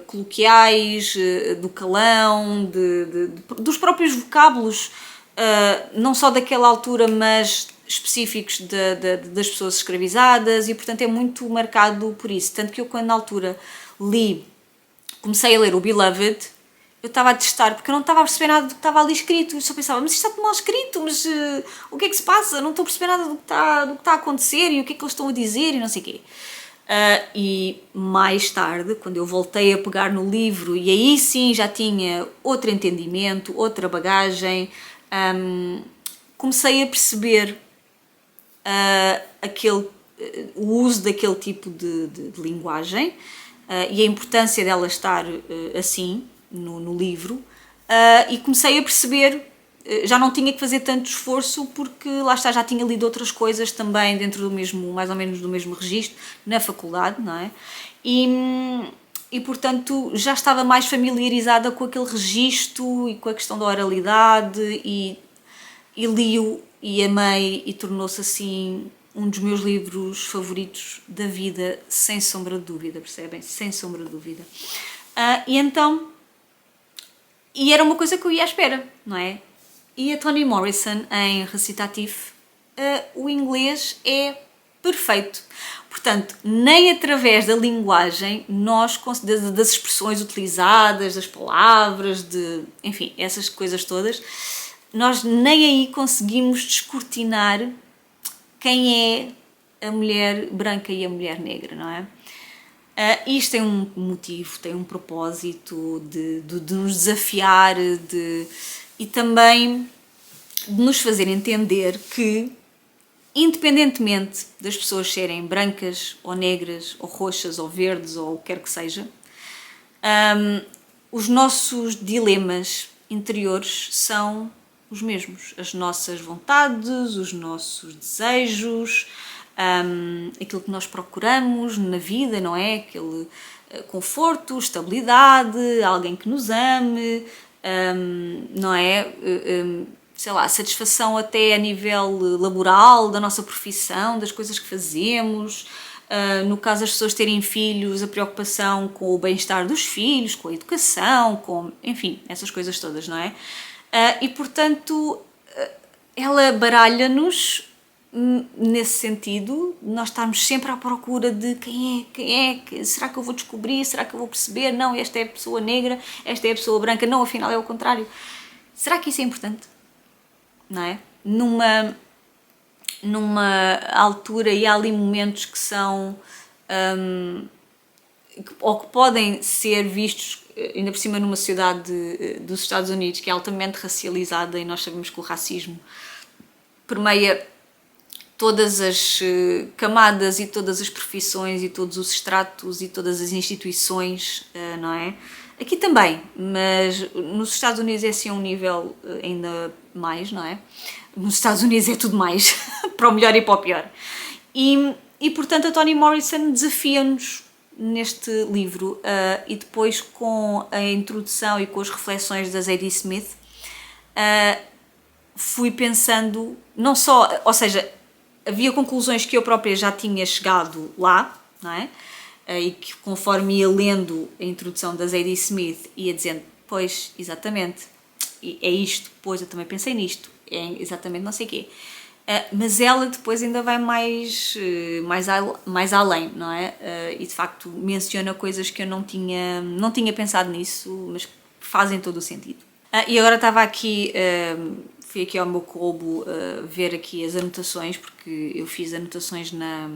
coloquiais, do calão, dos próprios vocábulos, não só daquela altura, mas específicos das pessoas escravizadas, e portanto é muito marcado por isso. Tanto que eu, quando na altura comecei a ler o Beloved, eu estava a testar, porque eu não estava a perceber nada do que estava ali escrito. Eu só pensava, mas isto está mal escrito, mas o que é que se passa? Não estou a perceber nada do que está a acontecer e o que é que eles estão a dizer e não sei o quê. E mais tarde, quando eu voltei a pegar no livro, e aí sim já tinha outro entendimento, outra bagagem, comecei a perceber o uso daquele tipo de linguagem e a importância dela estar assim no livro, e comecei a perceber, já não tinha que fazer tanto esforço, porque lá está, já tinha lido outras coisas também dentro do mesmo, mais ou menos do mesmo registro, na faculdade, não é? E portanto já estava mais familiarizada com aquele registro e com a questão da oralidade, e li-o e amei, e tornou-se assim um dos meus livros favoritos da vida, sem sombra de dúvida, percebem? Sem sombra de dúvida. E era uma coisa que eu ia à espera, não é? E a Toni Morrison, em recitativo, o inglês é perfeito. Portanto, nem através da linguagem, das expressões utilizadas, das palavras, enfim, essas coisas todas, nós nem aí conseguimos descortinar quem é a mulher branca e a mulher negra, não é? Isto tem um motivo, tem um propósito de nos desafiar e também de nos fazer entender que, independentemente das pessoas serem brancas ou negras ou roxas ou verdes ou o que quer que seja, os nossos dilemas interiores são os mesmos. As nossas vontades, os nossos desejos, aquilo que nós procuramos na vida, não é? Aquele conforto, estabilidade, alguém que nos ame, não é? Sei lá, satisfação até a nível laboral, da nossa profissão, das coisas que fazemos. No caso das pessoas terem filhos, a preocupação com o bem-estar dos filhos, com a educação, enfim, essas coisas todas, não é? E portanto, ela baralha-nos nesse sentido, nós estamos sempre à procura de quem é, será que eu vou descobrir, será que eu vou perceber, não, esta é a pessoa negra, esta é a pessoa branca, não, afinal é o contrário. Será que isso é importante? Não é? Numa altura, e há ali momentos que são ou que podem ser vistos, ainda por cima numa sociedade dos Estados Unidos que é altamente racializada, e nós sabemos que o racismo permeia todas as camadas e todas as profissões e todos os estratos e todas as instituições, não é? Aqui também, mas nos Estados Unidos é assim a um nível ainda mais, não é? Nos Estados Unidos é tudo mais, para o melhor e para o pior. E portanto a Toni Morrison desafia-nos neste livro, e depois com a introdução e com as reflexões da Zadie Smith, fui pensando, não só, ou seja, havia conclusões que eu própria já tinha chegado lá, não é? E que conforme ia lendo a introdução da Zadie Smith ia dizendo, pois, exatamente, é isto, pois eu também pensei nisto, é exatamente não sei o quê. Mas ela depois ainda vai mais além, não é? E de facto menciona coisas que eu não tinha pensado nisso, mas que fazem todo o sentido. E agora estava aqui, fui aqui ao meu Kobo ver aqui as anotações, porque eu fiz anotações na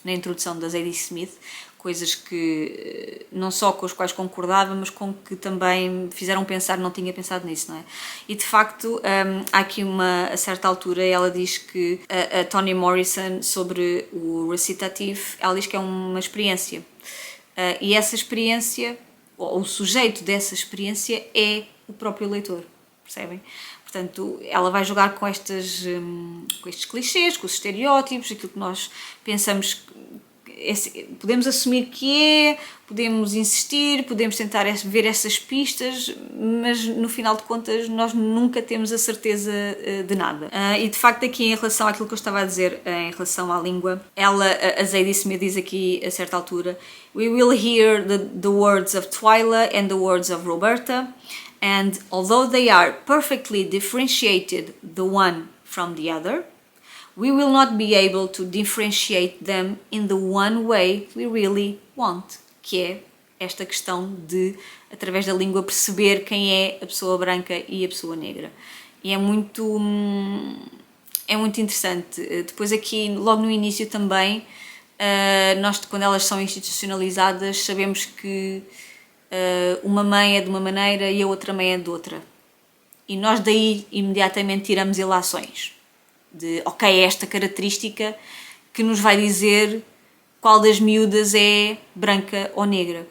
introdução da Zadie Smith, coisas que não só com as quais concordava, mas com que também me fizeram pensar, não tinha pensado nisso, não é? E de facto, há aqui a certa altura, ela diz que a Toni Morrison, sobre o recitativo, ela diz que é uma experiência. E essa experiência, ou o sujeito dessa experiência é o próprio leitor, percebem? Portanto, ela vai jogar com estes clichês, com os estereótipos, aquilo que nós pensamos. Podemos assumir que podemos insistir, podemos tentar ver essas pistas, mas no final de contas nós nunca temos a certeza de nada. E de facto aqui em relação àquilo que eu estava a dizer em relação à língua, a Zadie Smith diz aqui a certa altura: "We will hear the words of Twyla and the words of Roberta, and although they are perfectly differentiated the one from the other, we will not be able to differentiate them in the one way we really want", que é esta questão de, através da língua, perceber quem é a pessoa branca e a pessoa negra. E é muito interessante. Depois aqui, logo no início também, nós, quando elas são institucionalizadas, sabemos que uma mãe é de uma maneira e a outra mãe é de outra. E nós daí imediatamente tiramos ilações. De, ok, é esta característica que nos vai dizer qual das miúdas é branca ou negra.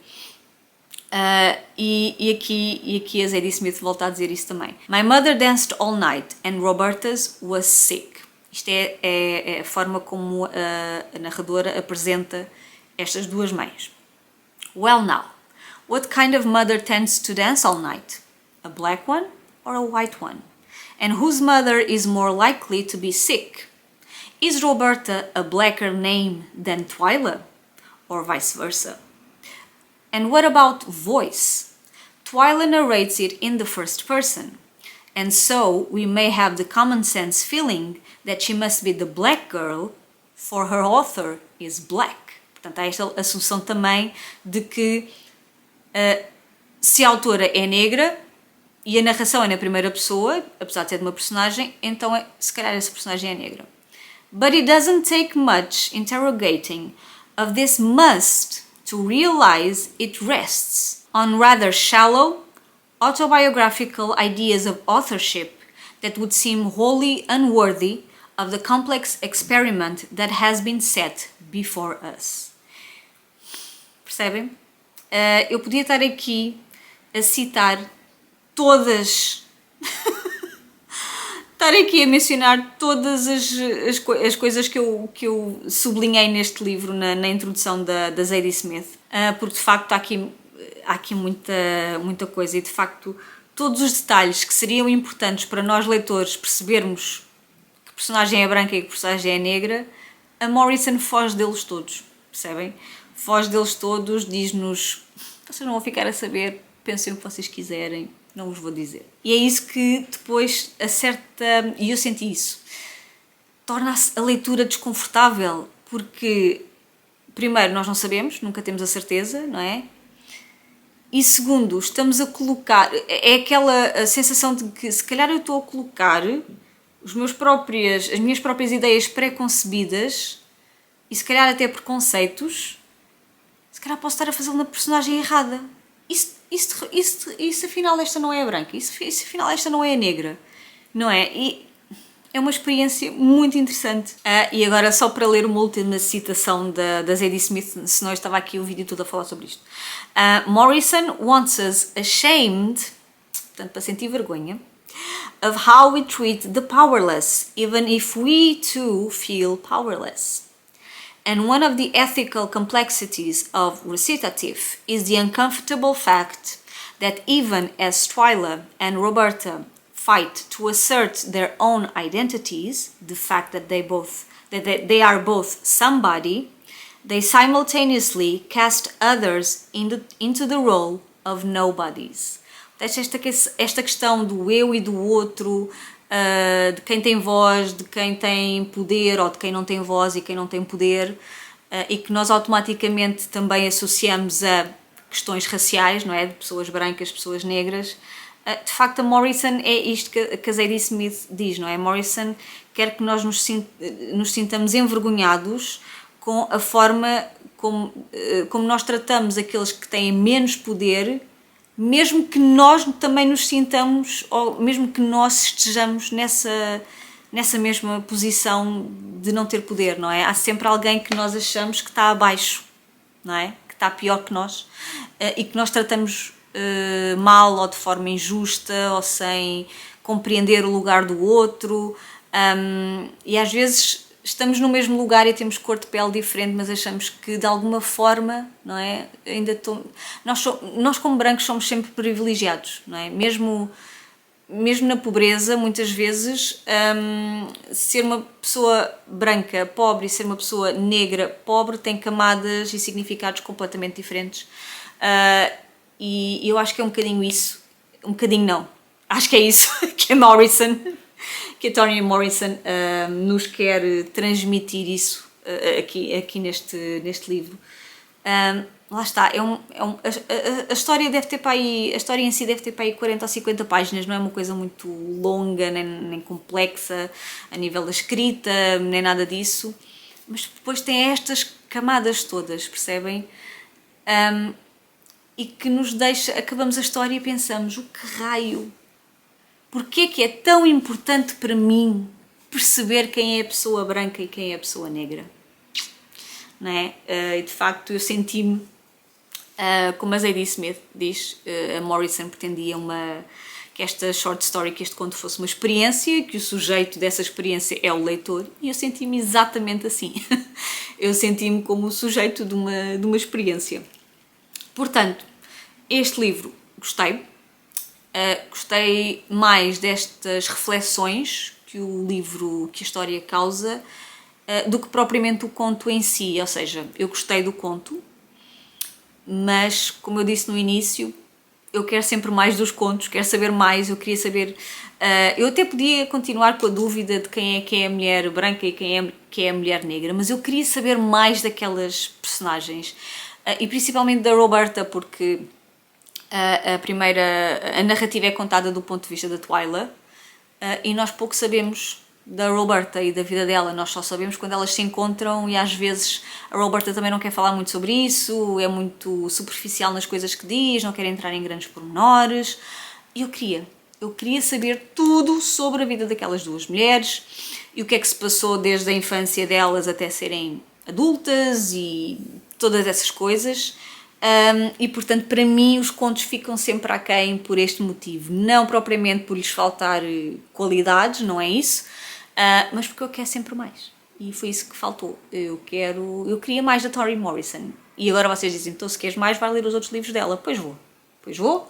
E aqui a Zadie Smith volta a dizer isso também. "My mother danced all night and Roberta's was sick." Isto é a forma como a narradora apresenta estas duas mães. "Well now, what kind of mother tends to dance all night? A black one or a white one? And whose mother is more likely to be sick? Is Roberta a blacker name than Twyla? Or vice versa? And what about voice? Twyla narrates it in the first person, and so we may have the common sense feeling that she must be the black girl, for her author is black." Portanto, há esta assunção também de que se a autora é negra e a narração é na primeira pessoa, apesar de ser de uma personagem, então se calhar essa personagem é negra. "But it doesn't take much interrogating of this must to realize it rests on rather shallow, autobiographical ideas of authorship that would seem wholly unworthy of the complex experiment that has been set before us." Percebem? Eu podia estar aqui a citar todas estar aqui a mencionar todas as coisas que eu sublinhei neste livro na introdução da Zadie Smith, porque de facto há aqui muita coisa, e de facto todos os detalhes que seriam importantes para nós leitores percebermos que personagem é branca e que personagem é negra, a Morrison foge deles todos, percebem? Foge deles todos, diz-nos: vocês não vão ficar a saber, pensem o que vocês quiserem, não vos vou dizer. E é isso que depois acerta, e eu senti isso. torna a leitura desconfortável, porque, primeiro, nós não sabemos, nunca temos a certeza, não é? E segundo, estamos a colocar, é aquela a sensação de que se calhar eu estou a colocar as minhas próprias ideias pré-concebidas e se calhar até preconceitos, se calhar posso estar a fazê-lo na personagem errada. Isso afinal esta não é a branca, isso afinal esta não é a negra, não é? E é uma experiência muito interessante. E agora só para ler uma última citação da Zadie Smith, senão eu estava aqui o vídeo todo a falar sobre isto. Morrison wants us ashamed, portanto para sentir vergonha, of how we treat the powerless, even if we too feel powerless. And one of the ethical complexities of recitative is the uncomfortable fact that even as Twyla and Roberta fight to assert their own identities, the fact that they are both somebody, they simultaneously cast others into the role of nobodies. Esta questão do eu e do outro, de quem tem voz, de quem tem poder ou de quem não tem voz e quem não tem poder, e que nós automaticamente também associamos a questões raciais, não é? De pessoas brancas, pessoas negras. De facto, a Morrison é isto que a Zadie Smith diz, não é? Morrison quer que nós nos sintamos envergonhados com a forma como nós tratamos aqueles que têm menos poder, mesmo que nós também nos sintamos, ou mesmo que nós estejamos nessa mesma posição de não ter poder, não é? Há sempre alguém que nós achamos que está abaixo, não é? Que está pior que nós, e que nós tratamos mal ou de forma injusta ou sem compreender o lugar do outro, e às vezes estamos no mesmo lugar e temos cor de pele diferente, mas achamos que de alguma forma, não é? Nós como brancos somos sempre privilegiados, não é? Mesmo na pobreza, muitas vezes, ser uma pessoa branca pobre e ser uma pessoa negra pobre tem camadas e significados completamente diferentes. E eu acho que é um bocadinho isso, um bocadinho não, acho que é isso que a Toni Morrison nos quer transmitir isso aqui neste livro. Lá está, a história deve ter para aí, a história em si deve ter para aí 40 ou 50 páginas, não é uma coisa muito longa, nem complexa a nível da escrita, nem nada disso, mas depois tem estas camadas todas, percebem? E que nos deixa, acabamos a história e pensamos, o que raio? Porquê que é tão importante para mim perceber quem é a pessoa branca e quem é a pessoa negra? Não é? E de facto eu senti-me, como a Zadie Smith diz, a Morrison pretendia que esta short story, que este conto fosse uma experiência, que o sujeito dessa experiência é o leitor, e eu senti-me exatamente assim. Eu senti-me como o sujeito de uma experiência. Portanto, este livro gostei. Gostei mais destas reflexões que a história causa, do que propriamente o conto em si. Ou seja, eu gostei do conto, mas como eu disse no início, eu quero sempre mais dos contos, quero saber mais, eu queria saber... eu até podia continuar com a dúvida de quem é a mulher branca e quem é a mulher negra, mas eu queria saber mais daquelas personagens, e principalmente da Roberta, porque a narrativa é contada do ponto de vista da Twyla, e nós pouco sabemos da Roberta e da vida dela, nós só sabemos quando elas se encontram, e às vezes a Roberta também não quer falar muito sobre isso, é muito superficial nas coisas que diz, não quer entrar em grandes pormenores, e eu queria saber tudo sobre a vida daquelas duas mulheres, e o que é que se passou desde a infância delas até serem adultas, e todas essas coisas. E portanto, para mim, os contos ficam sempre aquém por este motivo, não propriamente por lhes faltar qualidades, não é isso, mas porque eu quero sempre mais, e foi isso que faltou. Eu queria mais da Toni Morrison, e agora vocês dizem, então se queres mais, vai ler os outros livros dela. Pois vou.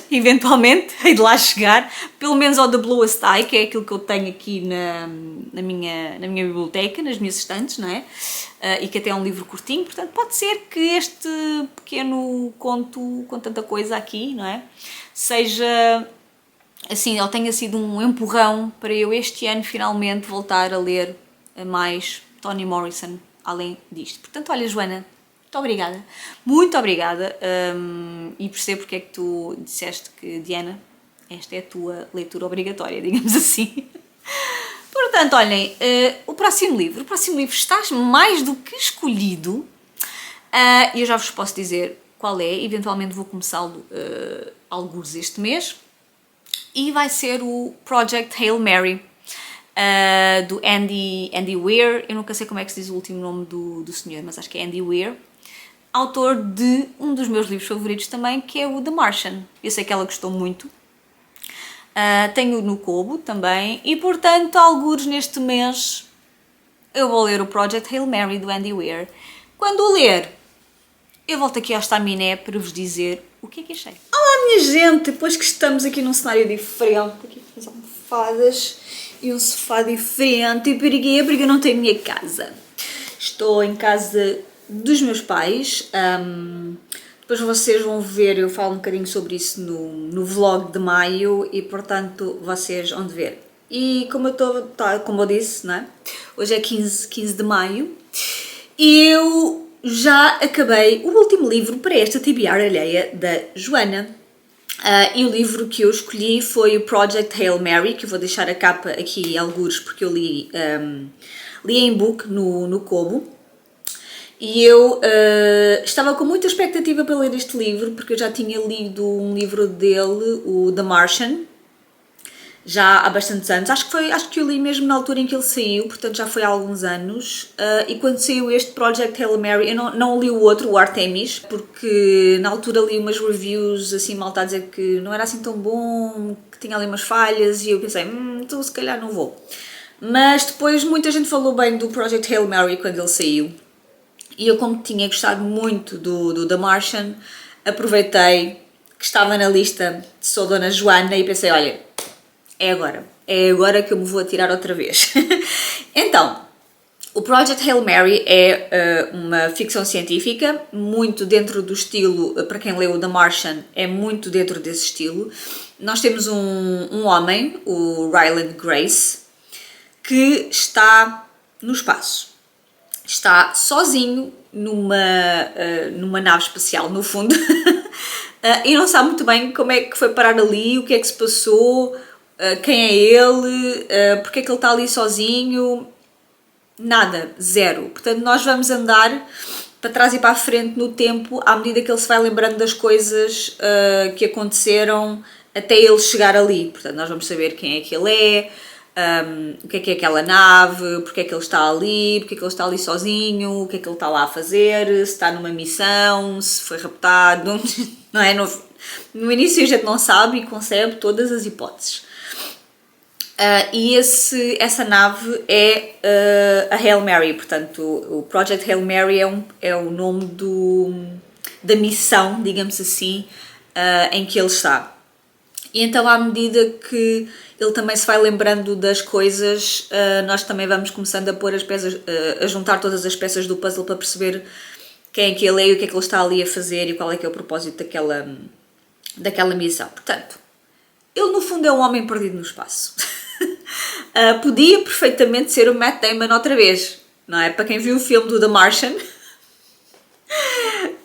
Eventualmente hei de lá chegar, pelo menos ao The Bluest Eye, que é aquilo que eu tenho aqui na minha biblioteca, nas minhas estantes, não é? E que até é um livro curtinho, portanto pode ser que este pequeno conto com tanta coisa aqui, não é? Seja assim, ou tenha sido um empurrão para eu este ano finalmente voltar a ler mais Toni Morrison além disto. Portanto, olha, Joana, muito obrigada. Muito obrigada. E percebo porque é que tu disseste que, Diana, esta é a tua leitura obrigatória, digamos assim. Portanto, olhem, o próximo livro está mais do que escolhido. E eu já vos posso dizer qual é, eventualmente vou começá-lo alguns este mês. E vai ser o Project Hail Mary, do Andy Weir. Eu nunca sei como é que se diz o último nome do senhor, mas acho que é Andy Weir. Autor de um dos meus livros favoritos também, que é o The Martian. Eu sei que ela gostou muito. Tenho no Kobo também. E, portanto, algures neste mês, eu vou ler o Project Hail Mary, do Andy Weir. Quando o ler, eu volto aqui ao Estaminé para vos dizer o que é que achei. Olá, minha gente! Depois que estamos aqui num cenário diferente, aqui com as almofadas e um sofá diferente, e porquê? Porque eu não tenho minha casa. Estou em casa dos meus pais. Depois vocês vão ver, eu falo um bocadinho sobre isso no vlog de maio e, portanto, vocês vão ver. E como eu disse, não é? Hoje é 15 de maio e eu já acabei o último livro para esta TBR alheia da Joana. E o livro que eu escolhi foi o Project Hail Mary, que eu vou deixar a capa aqui algures porque eu li em book no Kobo. E eu estava com muita expectativa para ler este livro, porque eu já tinha lido um livro dele, o The Martian, já há bastantes anos. Acho que eu li mesmo na altura em que ele saiu, portanto já foi há alguns anos. E quando saiu este Project Hail Mary, eu não li o outro, o Artemis, porque na altura li umas reviews assim, malta a dizer que não era assim tão bom, que tinha ali umas falhas, e eu pensei, então se calhar não vou. Mas depois muita gente falou bem do Project Hail Mary quando ele saiu. E eu, como tinha gostado muito do The Martian, aproveitei que estava na lista de Sou Dona Joana e pensei, olha, é agora que eu me vou atirar outra vez. Então, o Project Hail Mary é uma ficção científica, muito dentro do estilo, para quem leu o The Martian, é muito dentro desse estilo. Nós temos um homem, o Ryland Grace, que está no espaço. Está sozinho numa nave espacial, no fundo, e não sabe muito bem como é que foi parar ali, o que é que se passou, quem é ele, porque é que ele está ali sozinho, nada, zero. Portanto, nós vamos andar para trás e para a frente no tempo, à medida que ele se vai lembrando das coisas que aconteceram até ele chegar ali. Portanto, nós vamos saber quem é que ele é, o que é aquela nave, porque é que ele está ali, porque é que ele está ali sozinho, o que é que ele está lá a fazer, se está numa missão, se foi raptado, não é? No início a gente não sabe e concebe todas as hipóteses. E essa nave é a Hail Mary, portanto o Project Hail Mary é o nome da missão, digamos assim, em que ele está. E então, à medida que ele também se vai lembrando das coisas, nós também vamos começando a pôr as peças, a juntar todas as peças do puzzle para perceber quem é que ele é e o que é que ele está ali a fazer e qual é que é o propósito daquela missão. Portanto, ele no fundo é um homem perdido no espaço. Podia perfeitamente ser o Matt Damon outra vez, não é? Para quem viu o filme do The Martian,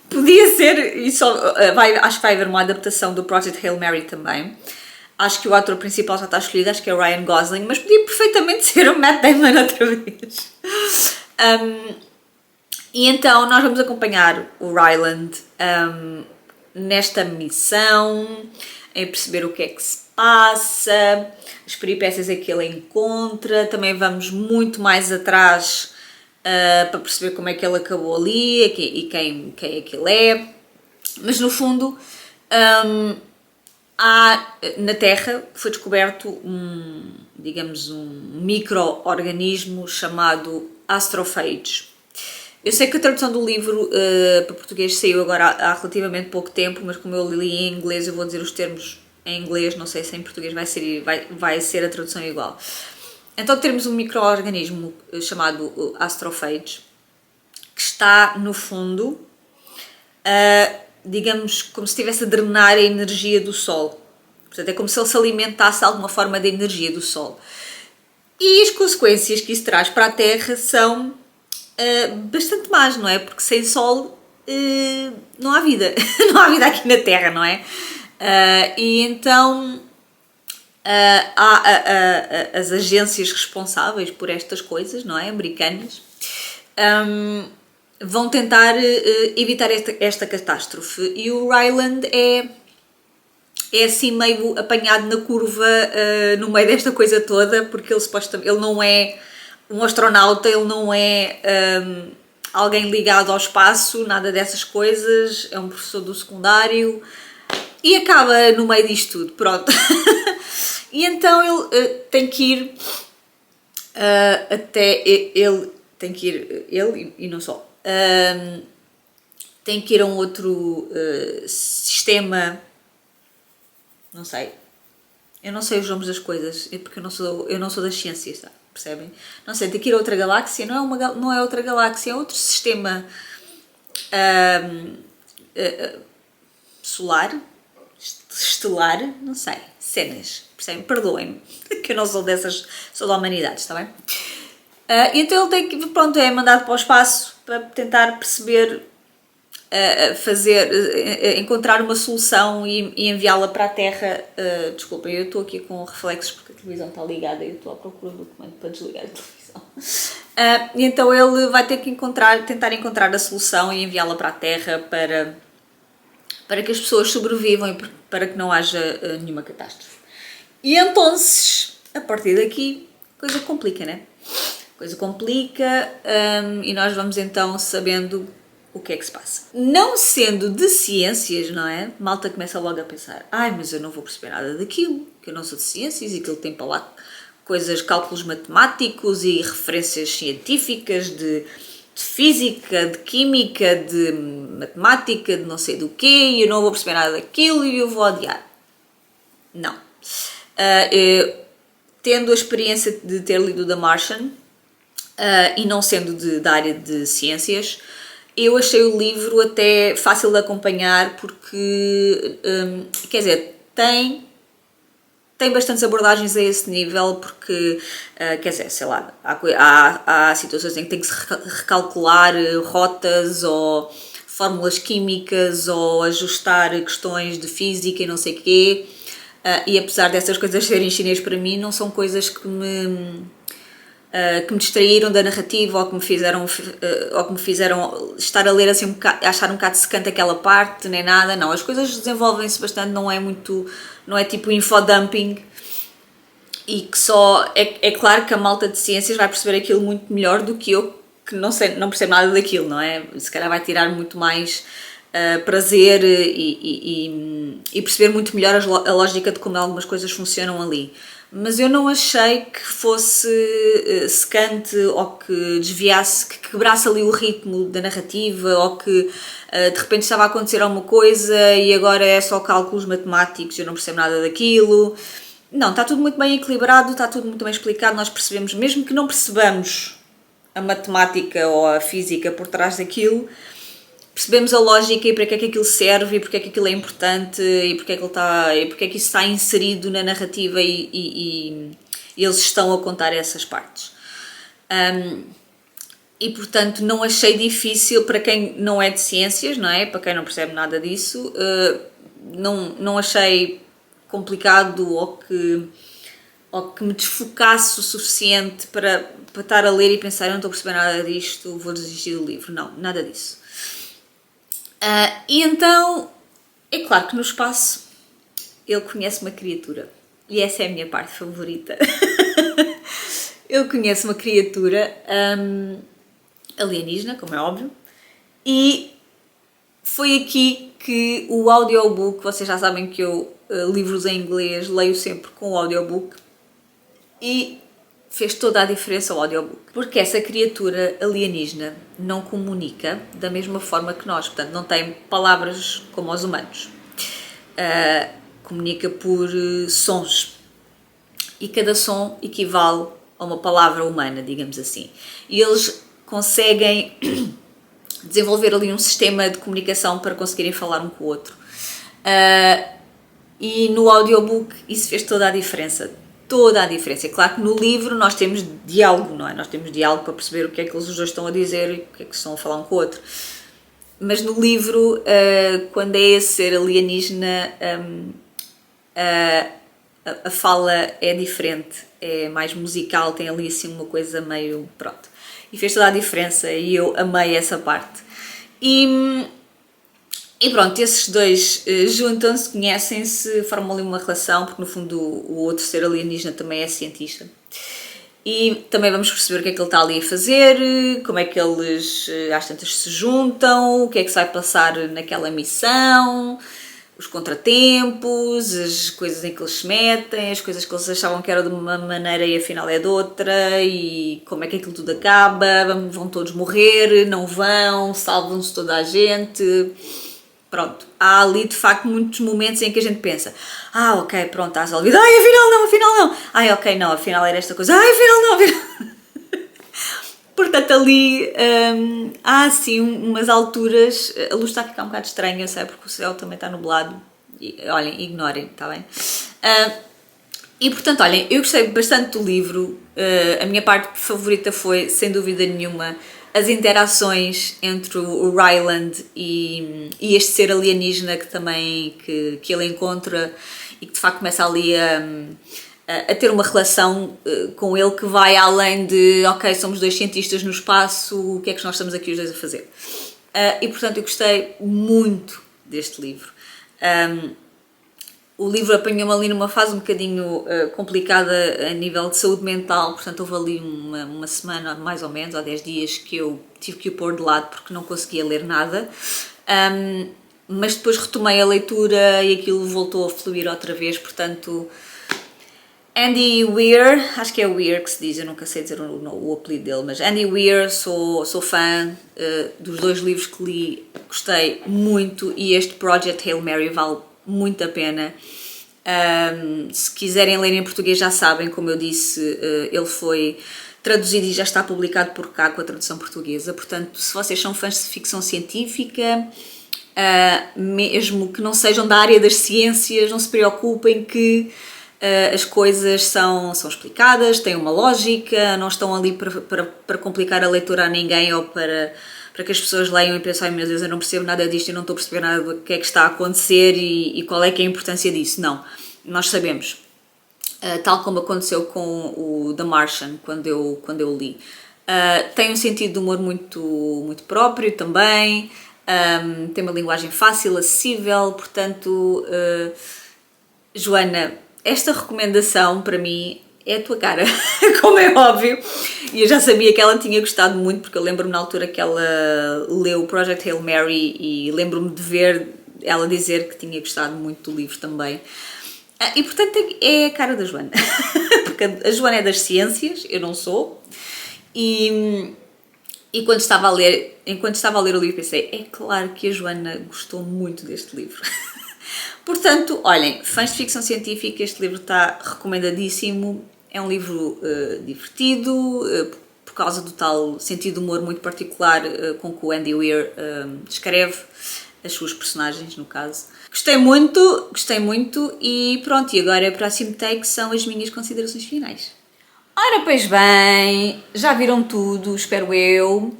podia ser, e acho que vai haver uma adaptação do Project Hail Mary também. Acho que o ator principal já está escolhido, acho que é o Ryan Gosling, mas podia perfeitamente ser o Matt Damon outra vez. E então nós vamos acompanhar o Ryland nesta missão, em perceber o que é que se passa, as peripécias que ele encontra. Também vamos muito mais atrás para perceber como é que ele acabou ali e quem é que ele é. Mas no fundo, na Terra foi descoberto um micro-organismo chamado astrophage. Eu sei que a tradução do livro para português saiu agora há relativamente pouco tempo, mas como eu li em inglês, eu vou dizer os termos em inglês, não sei se em português vai ser a tradução igual. Então temos um micro-organismo chamado astrophage, que está no fundo, digamos, como se estivesse a drenar a energia do Sol. Portanto, é como se ele se alimentasse de alguma forma da energia do Sol. E as consequências que isso traz para a Terra são bastante más, não é? Porque sem Sol não há vida. Não há vida aqui na Terra, não é? E então há as agências responsáveis por estas coisas, não é? Americanas, vão tentar evitar esta catástrofe. E o Ryland é assim meio apanhado na curva no meio desta coisa toda, porque ele não é um astronauta, ele não é alguém ligado ao espaço, nada dessas coisas, é um professor do secundário e acaba no meio disto tudo, pronto. E então ele tem que ir ele e não só, tem que ir a um outro sistema. Não sei. Eu não sei os nomes das coisas, porque eu não sou das ciências, tá? Percebem? Não sei, tem que ir a outra galáxia, não é outra galáxia, é outro sistema solar, estelar, não sei, cenas, percebem? Perdoem-me, que eu não sou dessas, sou da humanidade, está bem? Então ele tem que, pronto, é mandado para o espaço para tentar perceber, encontrar uma solução e enviá-la para a Terra. Desculpem, eu estou aqui com reflexos porque a televisão está ligada e eu estou à procura do comando para desligar a televisão. Então ele vai ter que tentar encontrar a solução e enviá-la para a Terra para que as pessoas sobrevivam e para que não haja nenhuma catástrofe. E então, a partir daqui, a coisa complica, né? A coisa complica e nós vamos então sabendo o que é que se passa. Não sendo de ciências, não é? Malta começa logo a pensar, mas eu não vou perceber nada daquilo, que eu não sou de ciências e que ele tem para lá coisas, cálculos matemáticos e referências científicas de física, de química, de matemática, de não sei do quê, e eu não vou perceber nada daquilo e eu vou odiar. Não. Tendo a experiência de ter lido The Martian e não sendo da área de ciências, eu achei o livro até fácil de acompanhar porque, quer dizer, tem bastantes abordagens a esse nível porque, quer dizer, sei lá, há situações em que tem que se recalcular rotas ou fórmulas químicas ou ajustar questões de física e não sei o quê, e apesar dessas coisas serem chinês para mim, não são coisas que me distraíram da narrativa ou que me fizeram estar a ler assim achar um bocado secante aquela parte, nem nada, não, as coisas desenvolvem-se bastante, não é tipo infodumping e que só, é claro que a malta de ciências vai perceber aquilo muito melhor do que eu, que não percebo nada daquilo, não é? Se calhar vai tirar muito mais prazer e perceber muito melhor a lógica de como algumas coisas funcionam ali. Mas eu não achei que fosse secante ou que desviasse, que quebrasse ali o ritmo da narrativa ou que de repente estava a acontecer alguma coisa e agora é só cálculos matemáticos e eu não percebo nada daquilo. Não, está tudo muito bem equilibrado, está tudo muito bem explicado, nós percebemos, mesmo que não percebamos a matemática ou a física por trás daquilo, percebemos a lógica e para que é que aquilo serve e porque é que aquilo é importante e porque é que isso está inserido na narrativa e eles estão a contar essas partes. E portanto não achei difícil para quem não é de ciências, não é? Para quem não percebe nada disso, não achei complicado ou que me desfocasse o suficiente para estar a ler e pensar, eu não estou a perceber nada disto, vou desistir do livro. Não, nada disso. E então, é claro que no espaço ele conhece uma criatura. E essa é a minha parte favorita. Ele conhece uma criatura alienígena, como é óbvio. E foi aqui que o audiobook, vocês já sabem que eu livros em inglês leio sempre com o audiobook. E fez toda a diferença o audiobook. Porque essa criatura alienígena não comunica da mesma forma que nós. Portanto, não tem palavras como os humanos. Comunica por sons. E cada som equivale a uma palavra humana, digamos assim. E eles conseguem desenvolver ali um sistema de comunicação para conseguirem falar um com o outro. e no audiobook isso fez toda a diferença. Toda a diferença. É claro que no livro nós temos diálogo, não é? Nós temos diálogo para perceber o que é que eles os dois estão a dizer e o que é que estão a falar um com o outro. Mas no livro, quando é esse ser alienígena, a fala é diferente, é mais musical, tem ali assim uma coisa meio... pronto. E fez toda a diferença e eu amei essa parte. E pronto, esses dois juntam-se, conhecem-se, formam ali uma relação, porque no fundo o outro ser alienígena também é cientista. E também vamos perceber o que é que ele está ali a fazer, como é que eles às tantas se juntam, o que é que se vai passar naquela missão, os contratempos, as coisas em que eles se metem, as coisas que eles achavam que era de uma maneira e afinal é de outra, e como é que aquilo tudo acaba, vão todos morrer, não vão, salvam-se toda a gente... Pronto, há ali de facto muitos momentos em que a gente pensa ok, pronto, está resolvido, afinal não, ok, não, afinal era esta coisa, afinal não. Portanto ali há assim umas alturas, a luz está a ficar um bocado estranha, sei, porque o céu também está nublado, olhem, ignorem, está bem? E portanto, olhem, eu gostei bastante do livro, a minha parte favorita foi, sem dúvida nenhuma, as interações entre o Ryland e este ser alienígena que ele encontra e que de facto começa ali a ter uma relação com ele que vai além de ok, somos dois cientistas no espaço, o que é que nós estamos aqui os dois a fazer? E portanto eu gostei muito deste livro. O livro apanhou-me ali numa fase um bocadinho complicada a nível de saúde mental, portanto houve ali uma semana, mais ou menos, ou 10 dias, que eu tive que o pôr de lado porque não conseguia ler nada. Mas depois retomei a leitura e aquilo voltou a fluir outra vez, portanto... Andy Weir, acho que é Weir que se diz, eu nunca sei dizer o apelido dele, mas Andy Weir, sou fã dos dois livros que li, gostei muito, e este Project Hail Mary vale muito a pena. Se quiserem ler em português já sabem, como eu disse, ele foi traduzido e já está publicado por cá com a tradução portuguesa, portanto se vocês são fãs de ficção científica, mesmo que não sejam da área das ciências, não se preocupem que as coisas são explicadas, têm uma lógica, não estão ali para complicar a leitura a ninguém ou para que as pessoas leiam e pensem, ai meu Deus, eu não percebo nada disto, eu não estou a perceber nada do que é que está a acontecer e qual é que é a importância disso. Não, nós sabemos, tal como aconteceu com o The Martian, quando eu li. Tem um sentido de humor muito próprio também, tem uma linguagem fácil, acessível, portanto, Joana, esta recomendação para mim é a tua cara, como é óbvio, e eu já sabia que ela tinha gostado muito, porque eu lembro-me na altura que ela leu o Project Hail Mary e lembro-me de ver ela dizer que tinha gostado muito do livro também. E portanto é a cara da Joana, porque a Joana é das ciências, eu não sou, e enquanto estava a ler o livro pensei, é claro que a Joana gostou muito deste livro. Portanto, olhem, fãs de ficção científica, este livro está recomendadíssimo, é um livro divertido, por causa do tal sentido de humor muito particular com que o Andy Weir escreve, as suas personagens no caso. Gostei muito e pronto, e agora o próximo take são as minhas considerações finais. Ora, pois bem, já viram tudo, espero eu,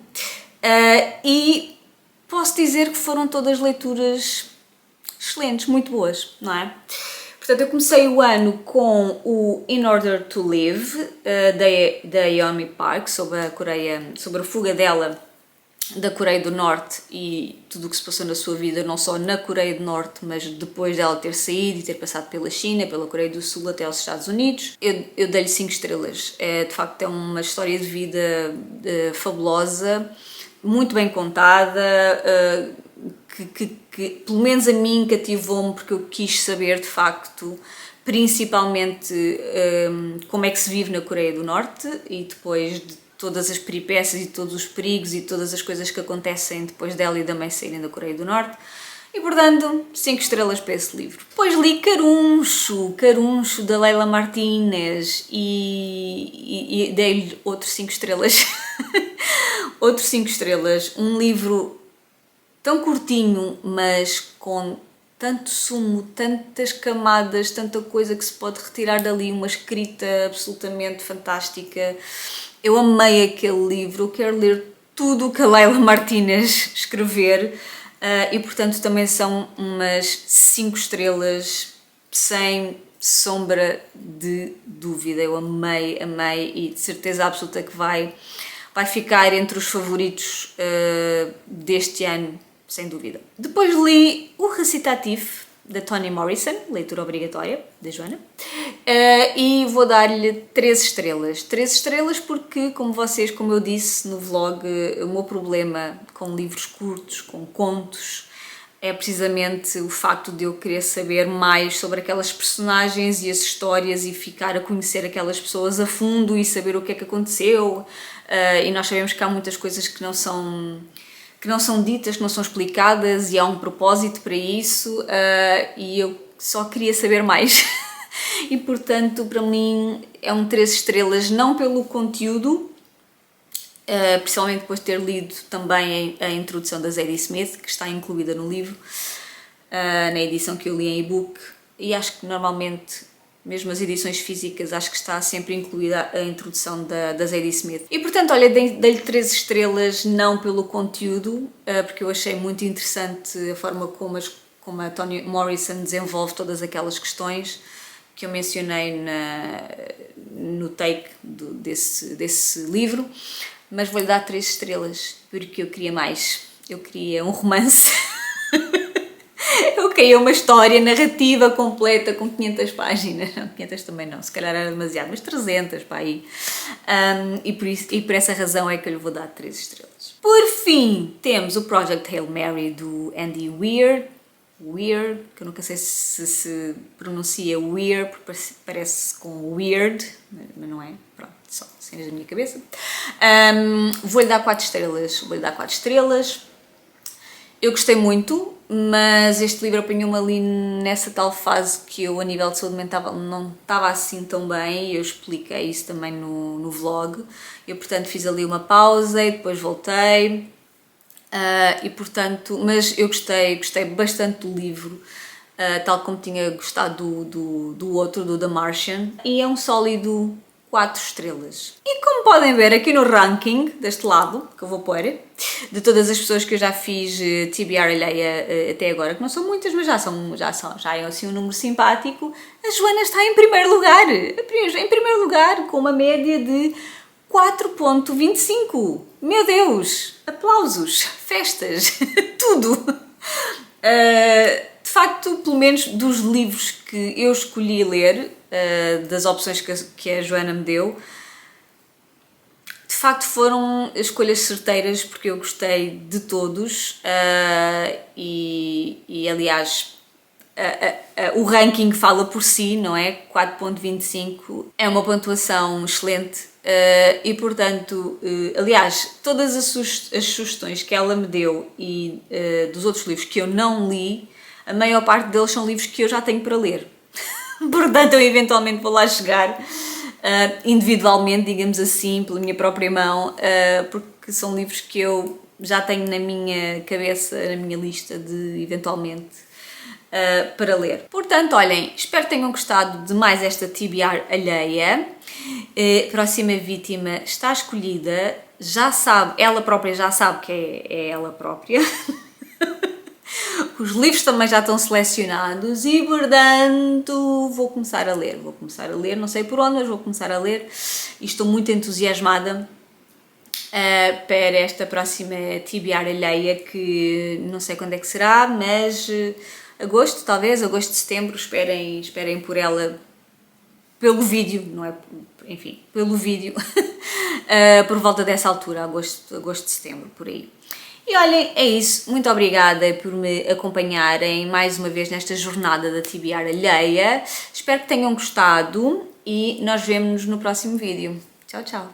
e posso dizer que foram todas leituras excelentes, muito boas, não é? Portanto, eu comecei o ano com o In Order to Live, da Yeonmi Park, sobre a fuga dela da Coreia do Norte e tudo o que se passou na sua vida, não só na Coreia do Norte, mas depois dela ter saído e ter passado pela China, pela Coreia do Sul até aos Estados Unidos. Eu dei-lhe 5 estrelas. De facto, é uma história de vida fabulosa, muito bem contada, que pelo menos a mim cativou-me, porque eu quis saber de facto principalmente como é que se vive na Coreia do Norte e depois de todas as peripécias e todos os perigos e todas as coisas que acontecem depois dela e da mãe saírem da Coreia do Norte. E portanto, 5 estrelas para esse livro. Depois li Caruncho da Leila Martínez e dei-lhe outros 5 estrelas. Um livro tão curtinho, mas com tanto sumo, tantas camadas, tanta coisa que se pode retirar dali, uma escrita absolutamente fantástica. Eu amei aquele livro, quero ler tudo o que a Leila Martínez escrever e portanto também são umas 5 estrelas sem sombra de dúvida. Eu amei e de certeza absoluta que vai ficar entre os favoritos deste ano, sem dúvida. Depois li O Recitativo, da Toni Morrison, leitura obrigatória, da Joana, e vou dar-lhe 3 estrelas. 3 estrelas porque, como eu disse no vlog, o meu problema com livros curtos, com contos, é precisamente o facto de eu querer saber mais sobre aquelas personagens e as histórias e ficar a conhecer aquelas pessoas a fundo e saber o que é que aconteceu. E nós sabemos que há muitas coisas que não são ditas, que não são explicadas e há um propósito para isso e eu só queria saber mais. E portanto, para mim, é um 3 estrelas, não pelo conteúdo, principalmente depois de ter lido também a introdução da Zadie Smith, que está incluída no livro, na edição que eu li em e-book, e acho que normalmente, mesmo as edições físicas, acho que está sempre incluída a introdução da Zadie Smith. E portanto, olha, dei-lhe 3 estrelas, não pelo conteúdo, porque eu achei muito interessante a forma como a Toni Morrison desenvolve todas aquelas questões que eu mencionei no take desse livro, mas vou-lhe dar 3 estrelas, porque eu queria mais. Eu queria um romance. Eu queria uma história narrativa completa com 500 páginas. Não, 500 também não, se calhar era demasiado, mas 300 para aí. E por essa razão é que eu lhe vou dar 3 estrelas. Por fim, temos o Project Hail Mary do Andy Weir, que eu nunca sei se pronuncia Weir, porque parece com weird, mas não é. Pronto, só cenas da minha cabeça. Vou-lhe dar 4 estrelas. Eu gostei muito, mas este livro apanhou-me ali nessa tal fase que eu, a nível de saúde mental, não estava assim tão bem, e eu expliquei isso também no vlog. Eu, portanto, fiz ali uma pausa e depois voltei, mas eu gostei bastante do livro, tal como tinha gostado do outro, do The Martian, e é um sólido 4 estrelas. E como podem ver aqui no ranking, deste lado, que eu vou pôr, de todas as pessoas que eu já fiz TBR alheia até agora, que não são muitas, mas já é assim um número simpático, a Joana está em primeiro lugar, com uma média de 4.25. Meu Deus! Aplausos, festas, tudo! De facto, pelo menos dos livros que eu escolhi ler, das opções que a Joana me deu, de facto foram escolhas certeiras, porque eu gostei de todos e aliás o ranking fala por si, não é? 4.25 é uma pontuação excelente e portanto, aliás, todas as sugestões que ela me deu e dos outros livros que eu não li, a maior parte deles são livros que eu já tenho para ler. Portanto, eu eventualmente vou lá chegar individualmente, digamos assim, pela minha própria mão, porque são livros que eu já tenho na minha cabeça, na minha lista de eventualmente para ler. Portanto, olhem, espero que tenham gostado de mais esta TBR alheia. Próxima vítima está escolhida, já sabe, ela própria já sabe que é ela própria. Os livros também já estão selecionados e, portanto, vou começar a ler, não sei por onde, mas vou começar a ler e estou muito entusiasmada para esta próxima TBR alheia, que não sei quando é que será, mas agosto, talvez, agosto, setembro, esperem por ela pelo vídeo, não é? Enfim, pelo vídeo, por volta dessa altura, agosto, setembro, por aí. E olhem, é isso. Muito obrigada por me acompanharem mais uma vez nesta jornada da TBR alheia. Espero que tenham gostado e nós vemo-nos no próximo vídeo. Tchau, tchau!